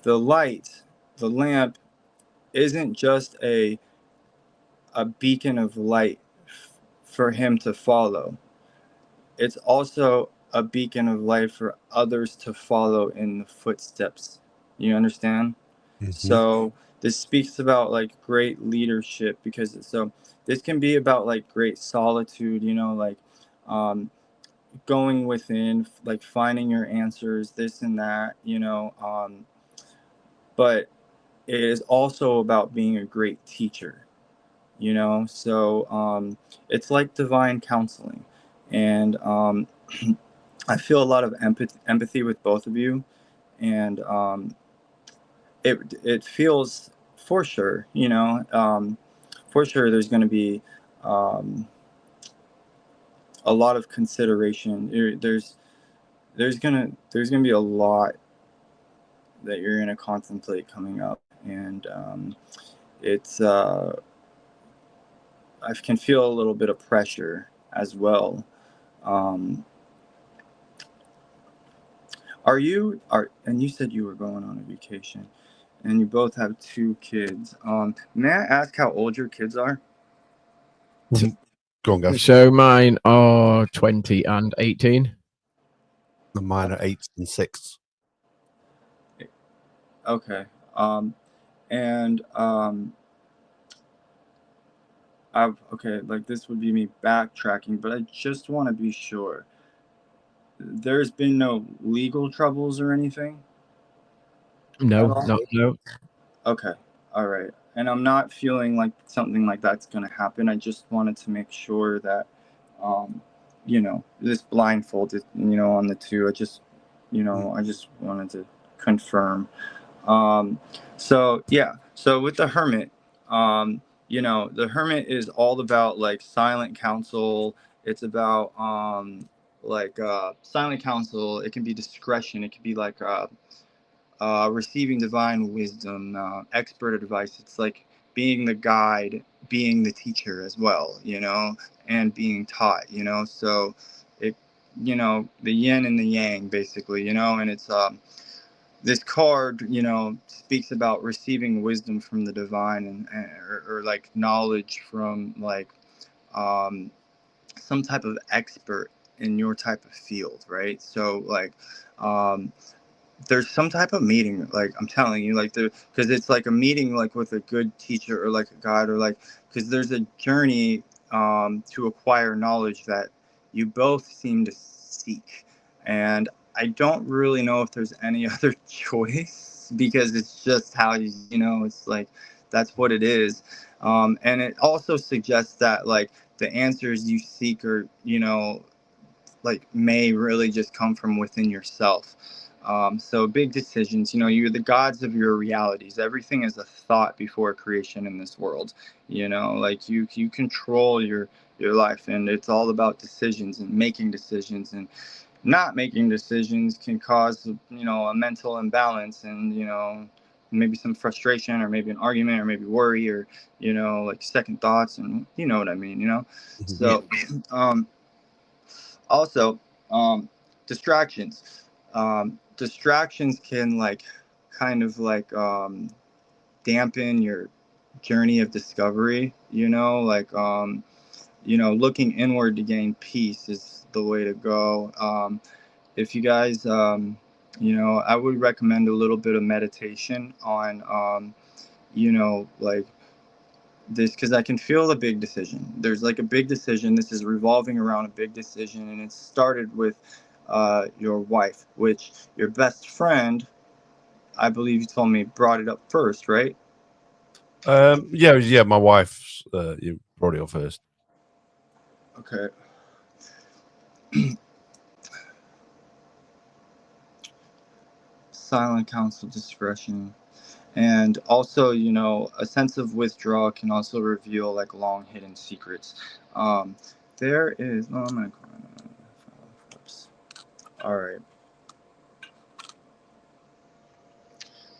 light, the lamp, isn't just a beacon of light for him to follow. It's also a beacon of light for others to follow in the footsteps. You understand? So this speaks about like great leadership, because so this can be about like great solitude, you know, like um, going within, like finding your answers, this and that, you know. But it is also about being a great teacher, you know. So it's like divine counseling, and I feel a lot of empathy with both of you, and it feels, for sure, you know, for sure there's going to be um, a lot of consideration. There's gonna be a lot that you're gonna contemplate coming up, and it's I can feel a little bit of pressure as well. Um, and you said you were going on a vacation, and you both have 2 kids. May I ask how old your kids are? Go on, guys. So mine are 20 and 18. And mine are 8 and 6. Okay. And okay, like this would be me backtracking, but I just want to be sure. There's been no legal troubles or anything at No, all? no. Okay. All right. And I'm not feeling like something like that's going to happen. I just wanted to make sure that, um, you know, this blindfolded, you know, on the 2. I just wanted to confirm. Um, so yeah, so with the hermit, the hermit is all about like silent counsel. It's about silent counsel. It can be discretion. It can be like receiving divine wisdom, expert advice. It's like being the guide, being the teacher as well, you know, and being taught, you know. So it, the yin and the yang, basically, you know. And it's this card, you know, speaks about receiving wisdom from the divine, or like knowledge from like um, some type of expert in your type of field, right? So like um, there's some type of meeting, like I'm telling you, like because it's like a meeting like with a good teacher or like a guide, or like because there's a journey to acquire knowledge that you both seem to seek. And I don't really know if there's any other choice, because it's just how you know, it's like that's what it is. And it also suggests that like the answers you seek are, you know, like may really just come from within yourself. So big decisions, you know, you're the gods of your realities. Everything is a thought before creation in this world. You know, like you control your life, and it's all about decisions and making decisions. And not making decisions can cause, you know, a mental imbalance, and, you know, maybe some frustration, or maybe an argument, or maybe worry, or, you know, like second thoughts, and you know what I mean, you know. So also, distractions. Distractions can like kind of like dampen your journey of discovery. You know, like looking inward to gain peace is the way to go. If you guys, I would recommend a little bit of meditation on, like this, because I can feel a big decision. There's like a big decision. This is revolving around a big decision, and it started with your wife, which your best friend, I believe you told me, brought it up first, right? Yeah. My wife's. You brought it up first. Okay. Silent counsel, discretion. And also, you know, a sense of withdrawal can also reveal like long hidden secrets. There is, oh, I'm gonna oops. All right.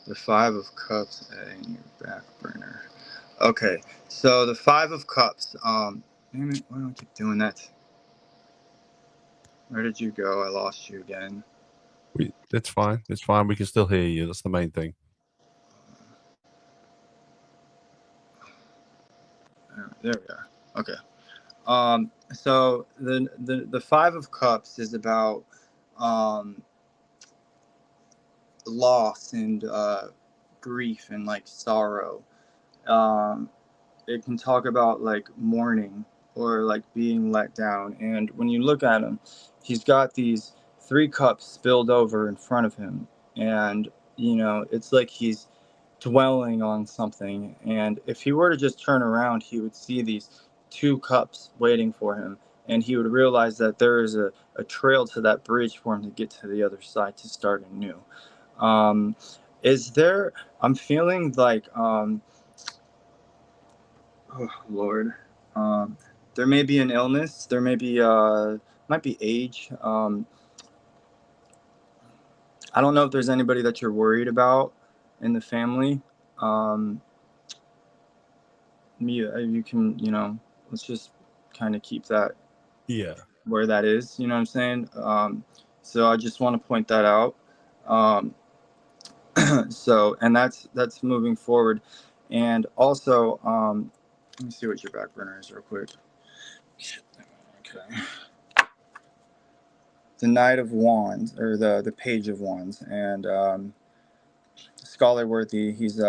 The Five of Cups in your back burner. Okay, so the Five of Cups. Damn it, why do I keep doing that? Where did you go? I lost you again. It's fine. It's fine. We can still hear you. That's the main thing. There we are. Okay. So the Five of Cups is about loss and grief and like sorrow. Um, it can talk about like mourning or like being let down. And when you look at him, he's got these three cups spilled over in front of him, and it's like he's dwelling on something. And if he were to just turn around, he would see these two cups waiting for him, and he would realize that there is a trail to that bridge for him to get to the other side to start anew. um is there I'm feeling like oh Lord, um there may be an illness, there may be might be age. I don't know if there's anybody that you're worried about in the family. um you can, let's just kind of keep that Yeah. where that is, you know what I'm saying? So I just want to point that out. um so, and that's moving forward. And also, let me see what your back burner is real quick. Okay. The Knight of Wands, or the Page of Wands. And scholar worthy. He's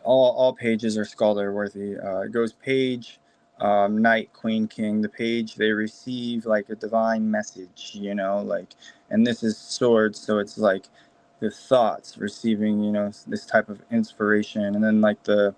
all pages are scholar worthy. It goes page, knight, queen, king. The page, they receive like a divine message, like, and this is swords, so it's like the thoughts receiving, this type of inspiration. And then like the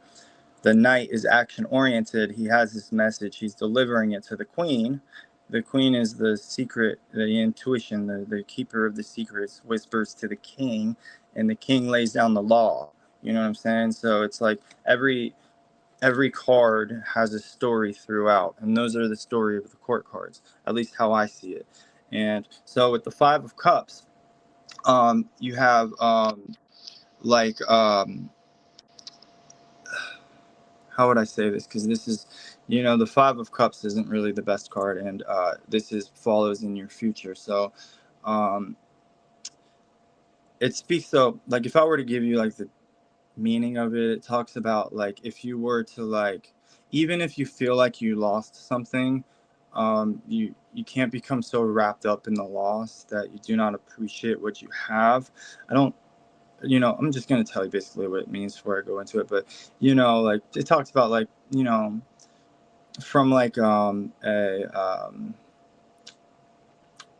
knight is action oriented. He has this message. He's delivering it to the queen. The queen is the secret, the intuition, the keeper of the secrets, whispers to the king, and the king lays down the law. You know what I'm saying? So it's like every card has a story throughout, and those are the story of the court cards, at least how I see it. And so with the Five of Cups, you have like how would I say this? Because this is, the Five of Cups isn't really the best card, and this is follows in your future. So um, it speaks. So like, if I were to give you like the meaning of it, it talks about like if you were to like, even if you feel like you lost something, you can't become so wrapped up in the loss that you do not appreciate what you have. I don't. I'm just going to tell you basically what it means before I go into it. But, like it talks about like, from like a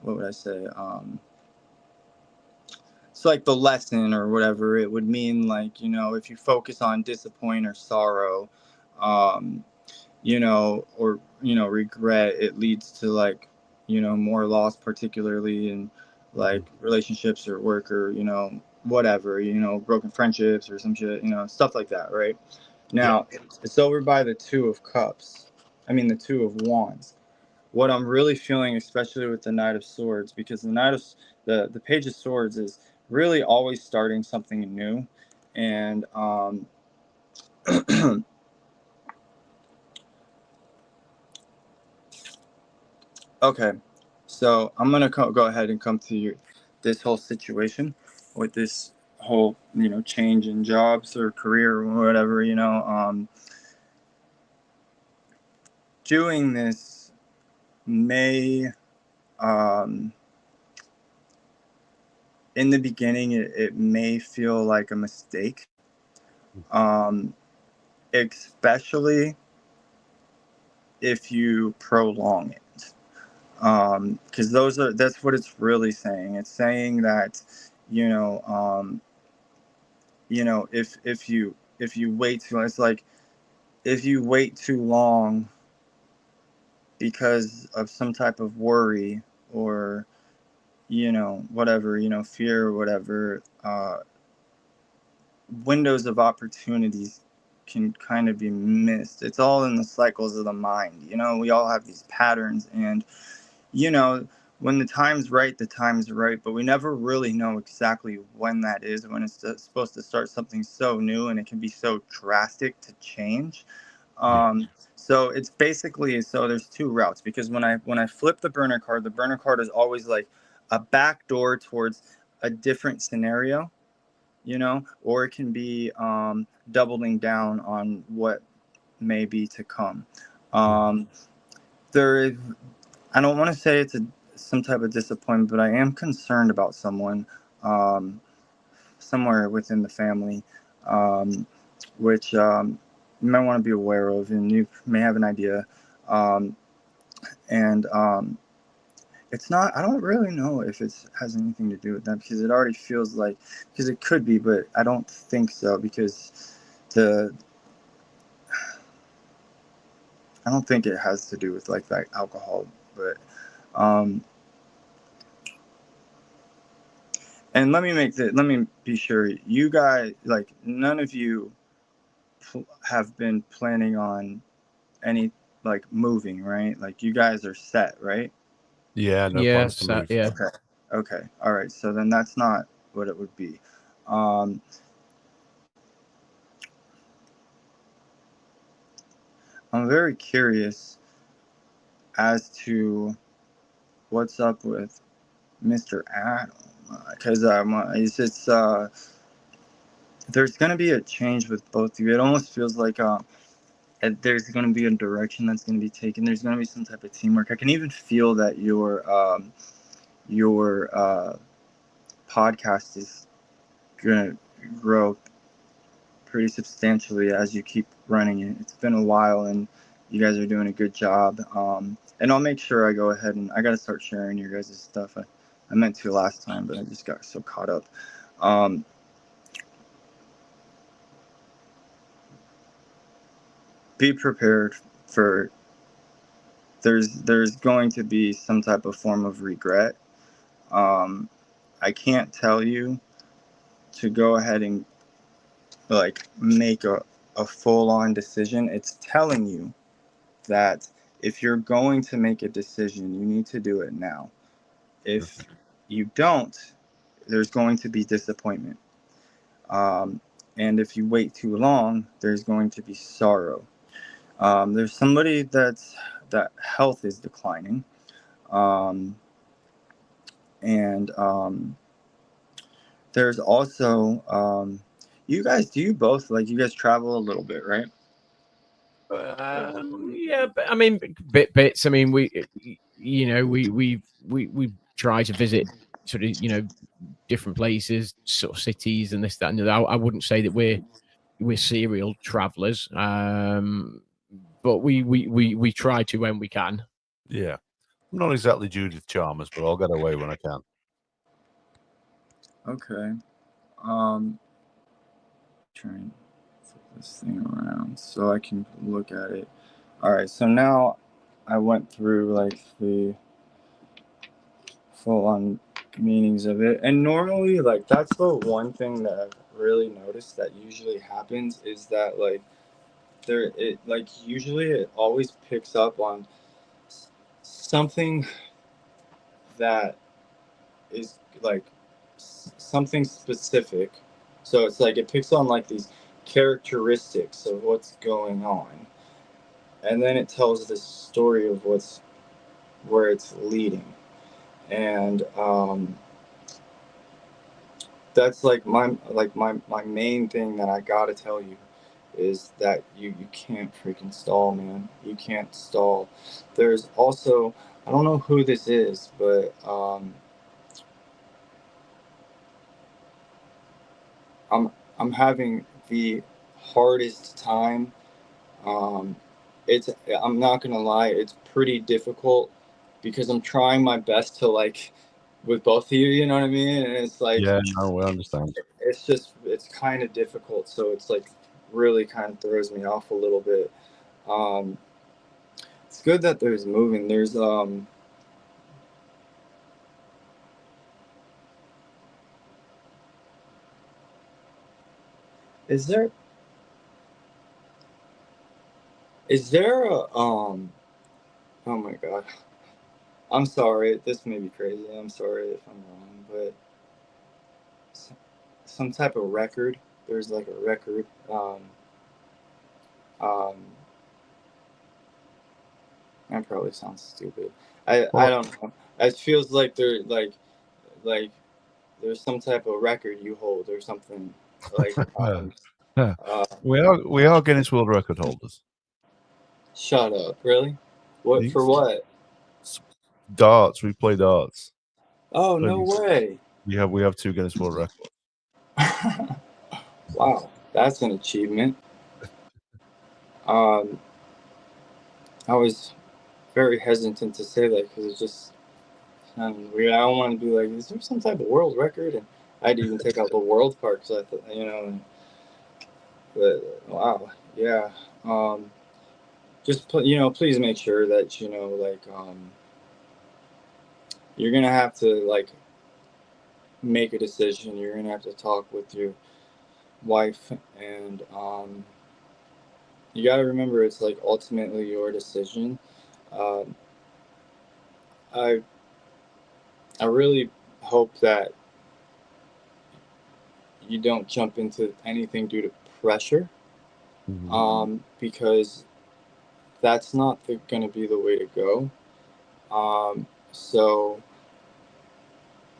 what would I say? It's like the lesson or whatever. It would mean like, if you focus on disappointment or sorrow, um, or regret, it leads to like, more loss, particularly in like relationships or work or whatever, broken friendships or some shit, stuff like that, right? Now, it's over by the Two of Cups. I mean, the Two of Wands. What I'm really feeling, especially with the Knight of Swords, because the Knight of the Page of Swords is really always starting something new, and okay, so I'm gonna go ahead and come to this whole situation with this whole change in jobs or career or whatever, doing this may in the beginning it may feel like a mistake, especially if you prolong it, because that's what it's really saying. It's saying that if you wait too long, it's like if you wait too long because of some type of worry or whatever, fear or whatever, windows of opportunities can kind of be missed. It's all in the cycles of the mind. We all have these patterns, and you know when the time's right, the time's right, but we never really know exactly when that is, when it's supposed to start something so new, and it can be so drastic to change. So it's basically, so there's two routes, because when I flip the burner card is always like a back door towards a different scenario, or it can be doubling down on what may be to come. There is, I don't want to say it's some type of disappointment, but I am concerned about someone somewhere within the family, which you might want to be aware of, and you may have an idea. And it's not, I don't really know if it has anything to do with that, because it already feels like, because it could be, but I don't think so, because I don't think it has to do with like that alcohol, but and let me be sure, you guys, like, none of you have been planning on any, like, moving, right? Like, you guys are set, right? Yeah, no plans to move. Yeah. Okay, all right, so then that's not what it would be. I'm very curious as to what's up with Mr. Adam, because it's there's going to be a change with both of you. It almost feels like there's going to be a direction that's going to be taken. There's going to be some type of teamwork. I can even feel that your podcast is going to grow pretty substantially as you keep running it. It's been a while, and you guys are doing a good job. And I'll make sure I go ahead, and I got to start sharing your guys' stuff. I meant to last time, but I just got so caught up. Be prepared for, there's going to be some type of form of regret. I can't tell you to go ahead and like make a full-on decision. It's telling you that if you're going to make a decision, you need to do it now. If you don't, there's going to be disappointment. And if you wait too long, there's going to be sorrow. There's somebody that health is declining. And there's also, you guys, do you both, like, you guys travel a little bit, right? Yeah, but I mean, bits. I mean, we try to visit sort of, different places, sort of cities and this, that, and the other. I wouldn't say that we're serial travelers, but we try to when we can. Yeah, I'm not exactly Judith Chalmers, but I'll get away when I can. Okay. Try and flip this thing around so I can look at it. All right, so now I went through like the full-on meanings of it, and normally, like, that's the one thing that I've really noticed that usually happens, is that like usually it always picks up on something that is like something specific. So it's like it picks on like these characteristics of what's going on, and then it tells the story of where it's leading. And that's like my main thing that I gotta tell you is that you can't freaking stall, man. You can't stall. There's also, I don't know who this is, but I'm having the hardest time. Um, it's, I'm not gonna lie, it's pretty difficult because I'm trying my best to, like, with both of you, you know what I mean? And it's like, Yeah, no, I understand. it's kind of difficult, so it's like really kind of throws me off a little bit. Um, it's good that there's moving. There's is there a oh my god, I'm sorry. This may be crazy. I'm sorry if I'm wrong, but some type of record. There's like a record. Um, that probably sounds stupid. I Well, don't know. It feels like like there's some type of record you hold or something. Like uh, we are Guinness World Record holders. shut up. Really? What for? What? Darts. We play darts. Oh, no way. We have 2 Guinness World Records. Wow, that's an achievement. I was very hesitant to say that because it's just sounded weird. I don't want to be like, is there some type of world record? And I'd even take out the world part because I thought, but wow, yeah. Just please make sure that you're gonna have to like make a decision. You're gonna have to talk with your wife, and you got to remember it's like ultimately your decision. Um, I I really hope that you don't jump into anything due to pressure, because that's not going to be the way to go. So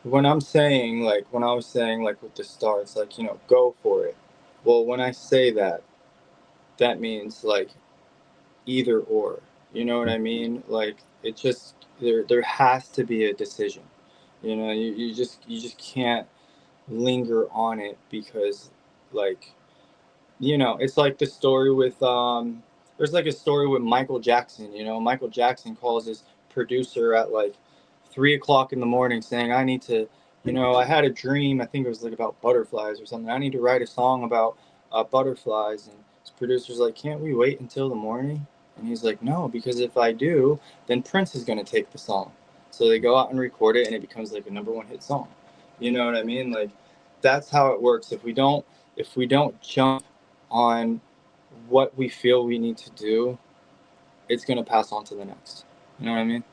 when I'm saying like when I was saying like with the stars, like go for it. Well, when I say that, that means like either or. You know what I mean? Like it just there has to be a decision. You just can't linger on it because like it's like the story with there's like a story with Michael Jackson. Michael Jackson calls his producer at like 3 o'clock in the morning saying, I need to, I had a dream. I think it was like about butterflies or something. I need to write a song about butterflies. And his producer's like, can't we wait until the morning? And he's like, no, because if I do, then Prince is going to take the song. So they go out and record it and it becomes like a #1 hit song. You know what I mean? Like that's how it works. If we don't jump on what we feel we need to do, it's going to pass on to the next. You know what I mean?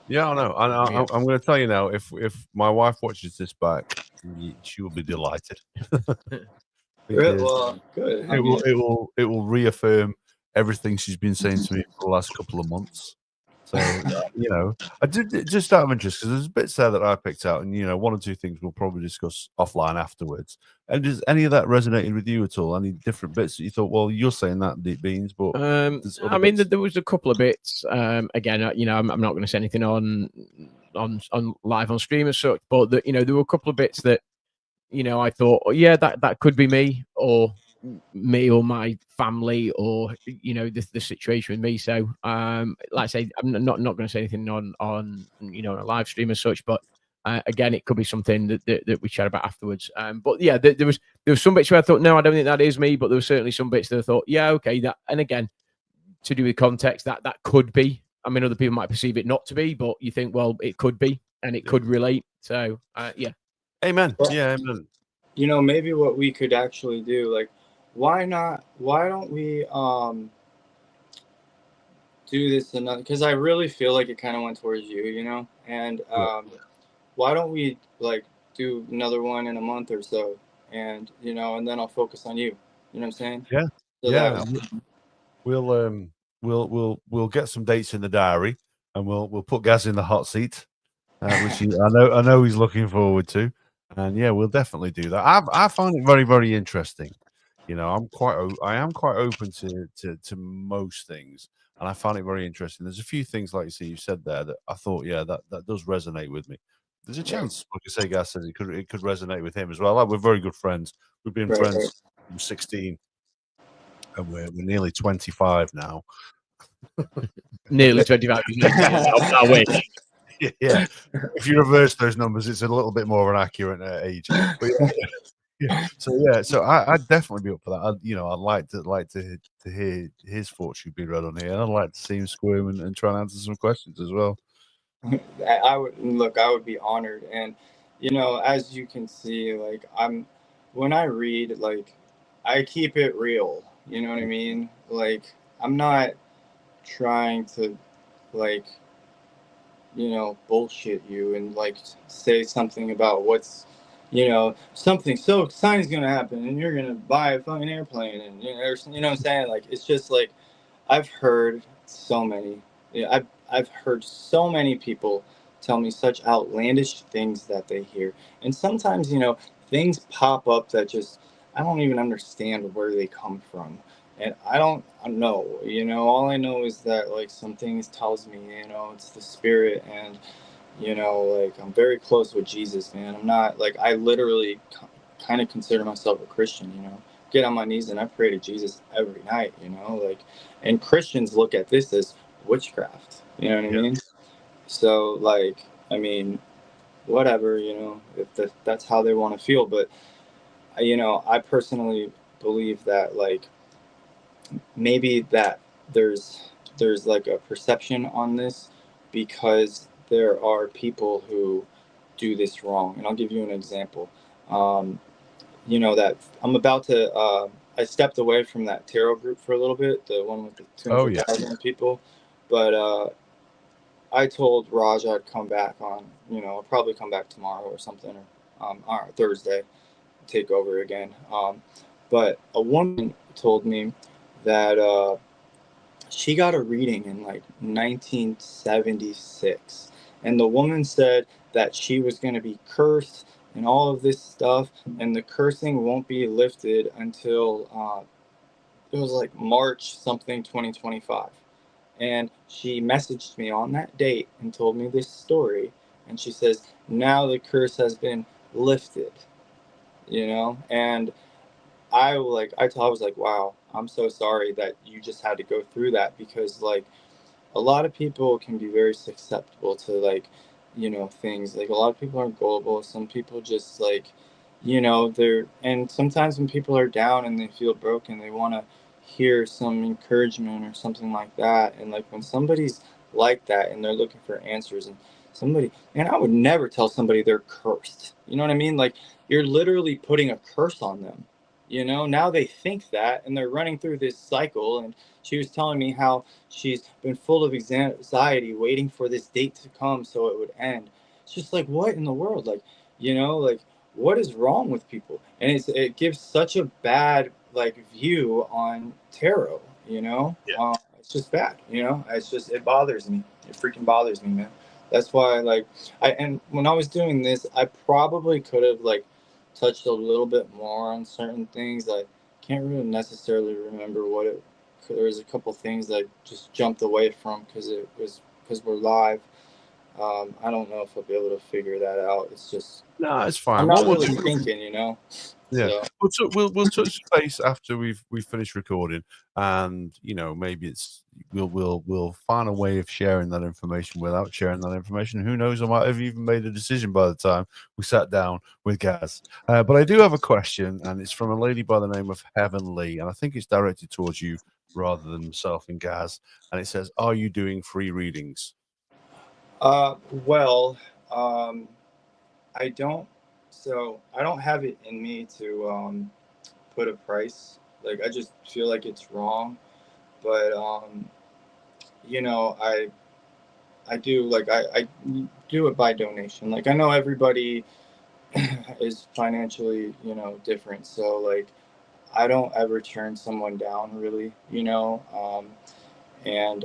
Yeah, I know. I'm going to tell you now. If my wife watches this back, she will be delighted. Well, good. It will reaffirm everything she's been saying to me for the last couple of months. So I did just out of interest because there's bits there that I picked out, and one or two things we'll probably discuss offline afterwards. And does any of that resonated with you at all? Any different bits that you thought, well, you're saying that, Deep Beans, but I mean, there was a couple of bits. Again, I'm not going to say anything on live on stream as such, but there were a couple of bits that I thought, oh, yeah, that could be me or my family or the situation with me. So like I say, I'm not going to say anything on a live stream as such, but again, it could be something that we chat about afterwards. But yeah, there was some bits where I thought, no, I don't think that is me, but there were certainly some bits that I thought, yeah, okay, that. And again, to do with context, that could be. I mean, other people might perceive it not to be, but you think, well, it could be, and it could relate. So yeah. Amen. Yeah, amen. Maybe what we could actually do, like, why don't we do this another? Because I really feel like it kind of went towards you, and why don't we like do another one in a month or so, and and then I'll focus on you. You know what I'm saying? Yeah, So yeah. We'll get some dates in the diary, and we'll put Gaz in the hot seat, which I know he's looking forward to, and yeah, we'll definitely do that. I find it very, very interesting. I am quite open to most things, and I find it very interesting. There's a few things like you said there that I thought, yeah, that does resonate with me. There's a chance, like I say, Gaz says it could resonate with him as well. Like, we're very good friends. We've been friends from 16, and we're nearly 25 now. Nearly 25 years. I wish. Yeah, if you reverse those numbers, it's a little bit more of an accurate age. But so I'd definitely be up for that. I'd like to hear his fortune be read on here. I'd like to see him squirm and try and answer some questions as well. I would be honored, and as you can see, like when I read, like I keep it real. You know what I mean? Like I'm not trying to like bullshit you and like say something about what's, something so exciting is gonna happen and you're gonna buy a fucking airplane and what I'm saying? Like it's just like I've heard so many. Yeah, I've heard so many people tell me such outlandish things that they hear, and sometimes things pop up that just I don't even understand where they come from, and I don't know. All I know is that like some things tells me it's the spirit, and like I'm very close with Jesus, man. I'm not like I literally kind of consider myself a Christian. Get on my knees and I pray to Jesus every night. Like, and Christians look at this as witchcraft. You know what I mean? So like, I mean, whatever. If that's how they want to feel, but I personally believe that like maybe that there's like a perception on this because there are people who do this wrong, and I'll give you an example. um, that I'm about to I stepped away from that tarot group for a little bit, the one with the Oh yeah. 200,000 people, but I told Raj I'd come back on, I'll probably come back tomorrow or something, or Thursday, take over again. But a woman told me that she got a reading in like 1976, and the woman said that she was going to be cursed and all of this stuff, and the cursing won't be lifted until it was like March something 2025. And she messaged me on that date and told me this story, and she says now the curse has been lifted, and I was like, wow, I'm so sorry that you just had to go through that, because like a lot of people can be very susceptible to like things. Like a lot of people are gullible, some people just like they're, and sometimes when people are down and they feel broken, they want to hear some encouragement or something like that. And like when somebody's like that and they're looking for answers, and somebody, and I would never tell somebody they're cursed, you know what I mean? Like you're literally putting a curse on them. Now they think that, and they're running through this cycle. And she was telling me how she's been full of anxiety, waiting for this date to come so it would end. It's just like, what in the world? Like, like what is wrong with people? And it gives such a bad like view on tarot. Yeah. It's just bad. It bothers me. It freaking bothers me, man. That's why, like, and when I was doing this, I probably could have like touched a little bit more on certain things. I can't really necessarily remember what it. There was a couple things that I just jumped away from because we're live. I don't know if I'll be able to figure that out. It's just No, it's fine. I'm What not we'll really do, thinking. yeah, So we'll touch base after we've finished recording, and maybe it's we'll find a way of sharing that information without sharing that information. Who knows? I might have even made a decision by the time we sat down with Gaz. But I do have a question, and it's from a lady by the name of Heaven Lee, and I think it's directed towards you rather than myself and Gaz. And it says, "Are you doing free readings?" well, um, I don't. So I don't have it in me to put a price. Like I just feel like it's wrong. But I do like I do it by donation. Like I know everybody is financially different, so like I don't ever turn someone down really, and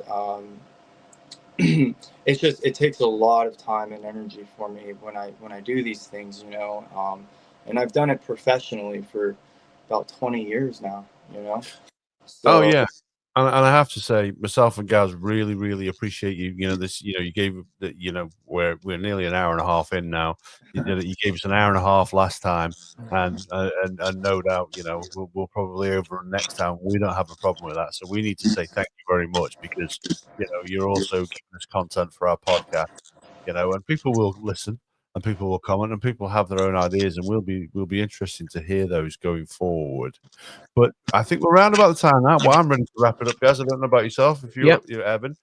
it's just it takes a lot of time and energy for me when I do these things, and I've done it professionally for about 20 years now, Oh so yeah, and I have to say, myself and Gaz really, really appreciate you. This, you gave that. We're nearly an hour and a half in now. You gave us an hour and a half last time, and no doubt, we'll probably over next time. We don't have a problem with that, so we need to say thank you very much, because you're also giving us content for our podcast. And people will listen, and people will comment, and people have their own ideas, and we'll be interested to hear those going forward. But I think we're around about the time now. Well, I'm ready to wrap it up, guys. I don't know about yourself, if Yep. you're Evan.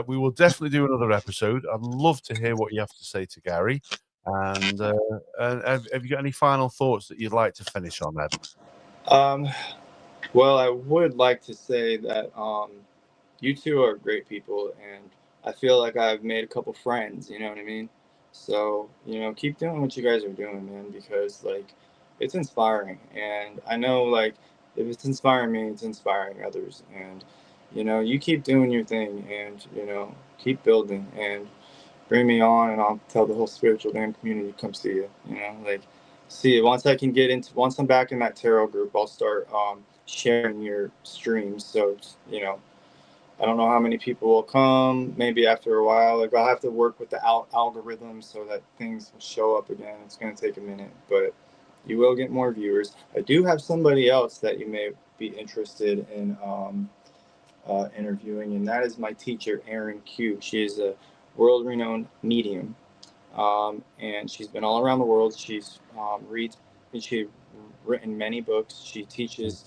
We will definitely do another episode. I'd love to hear what you have to say to Gary. And have you got any final thoughts that you'd like to finish on, Evan? well, I would like to say that you two are great people, and I feel like I've made a couple friends, you know what I mean? So, keep doing what you guys are doing, man, because like it's inspiring. And I know like if it's inspiring me, it's inspiring others. And, you keep doing your thing and, keep building and bring me on and I'll tell the whole spiritual damn community to come see you, like see it. Once I'm back in that tarot group, I'll start sharing your streams. So, I don't know how many people will come. Maybe after a while, like I'll have to work with the algorithm so that things will show up again. It's going to take a minute, but you will get more viewers. I do have somebody else that you may be interested in interviewing, and that is my teacher, Erin Q. She is a world-renowned medium, and she's been all around the world. She's written many books. She teaches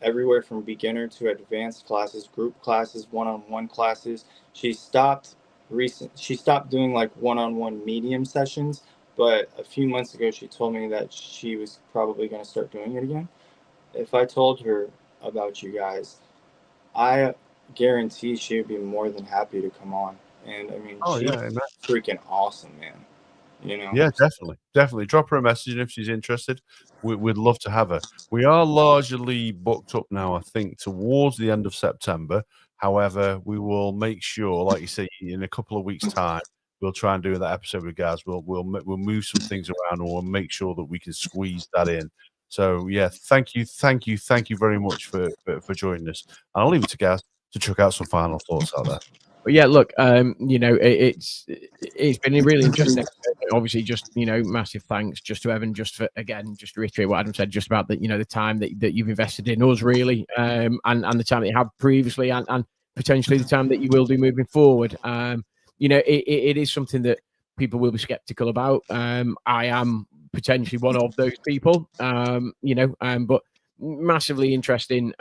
everywhere from beginner to advanced classes, group classes, one-on-one classes. She stopped doing like one-on-one medium sessions, but a few months ago she told me that she was probably going to start doing it again. If I told her about you guys, I guarantee she would be more than happy to come on. And I mean, Oh she's yeah, freaking awesome, man. yeah, definitely. Drop her a message if she's interested. We'd love to have her. We are largely booked up now, I think, towards the end of September. However, we will make sure, like you say, in a couple of weeks' time, we'll try and do that episode with Gaz. We'll move some things around, and we'll make sure that we can squeeze that in. So yeah, thank you very much for joining us. And I'll leave it to Gaz to chuck out some final thoughts out there. But yeah, look, it's been a really interesting. Obviously, just massive thanks just to Evan, just to reiterate what Adam said, just about the time that you've invested in us, really, and the time that you have previously, and potentially the time that you will do moving forward. It is something that people will be skeptical about. I am potentially one of those people, but massively interesting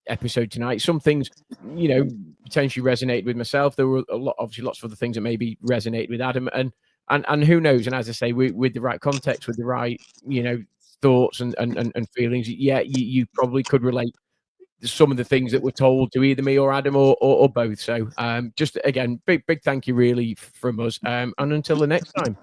episode tonight. Some things, potentially resonated with myself. There were obviously lots of other things that maybe resonated with Adam, and who knows? And as I say, with the right context, with the right, thoughts and feelings, yeah, you probably could relate some of the things that were told to either me or Adam or both. So, just again, big thank you really from us. And until the next time.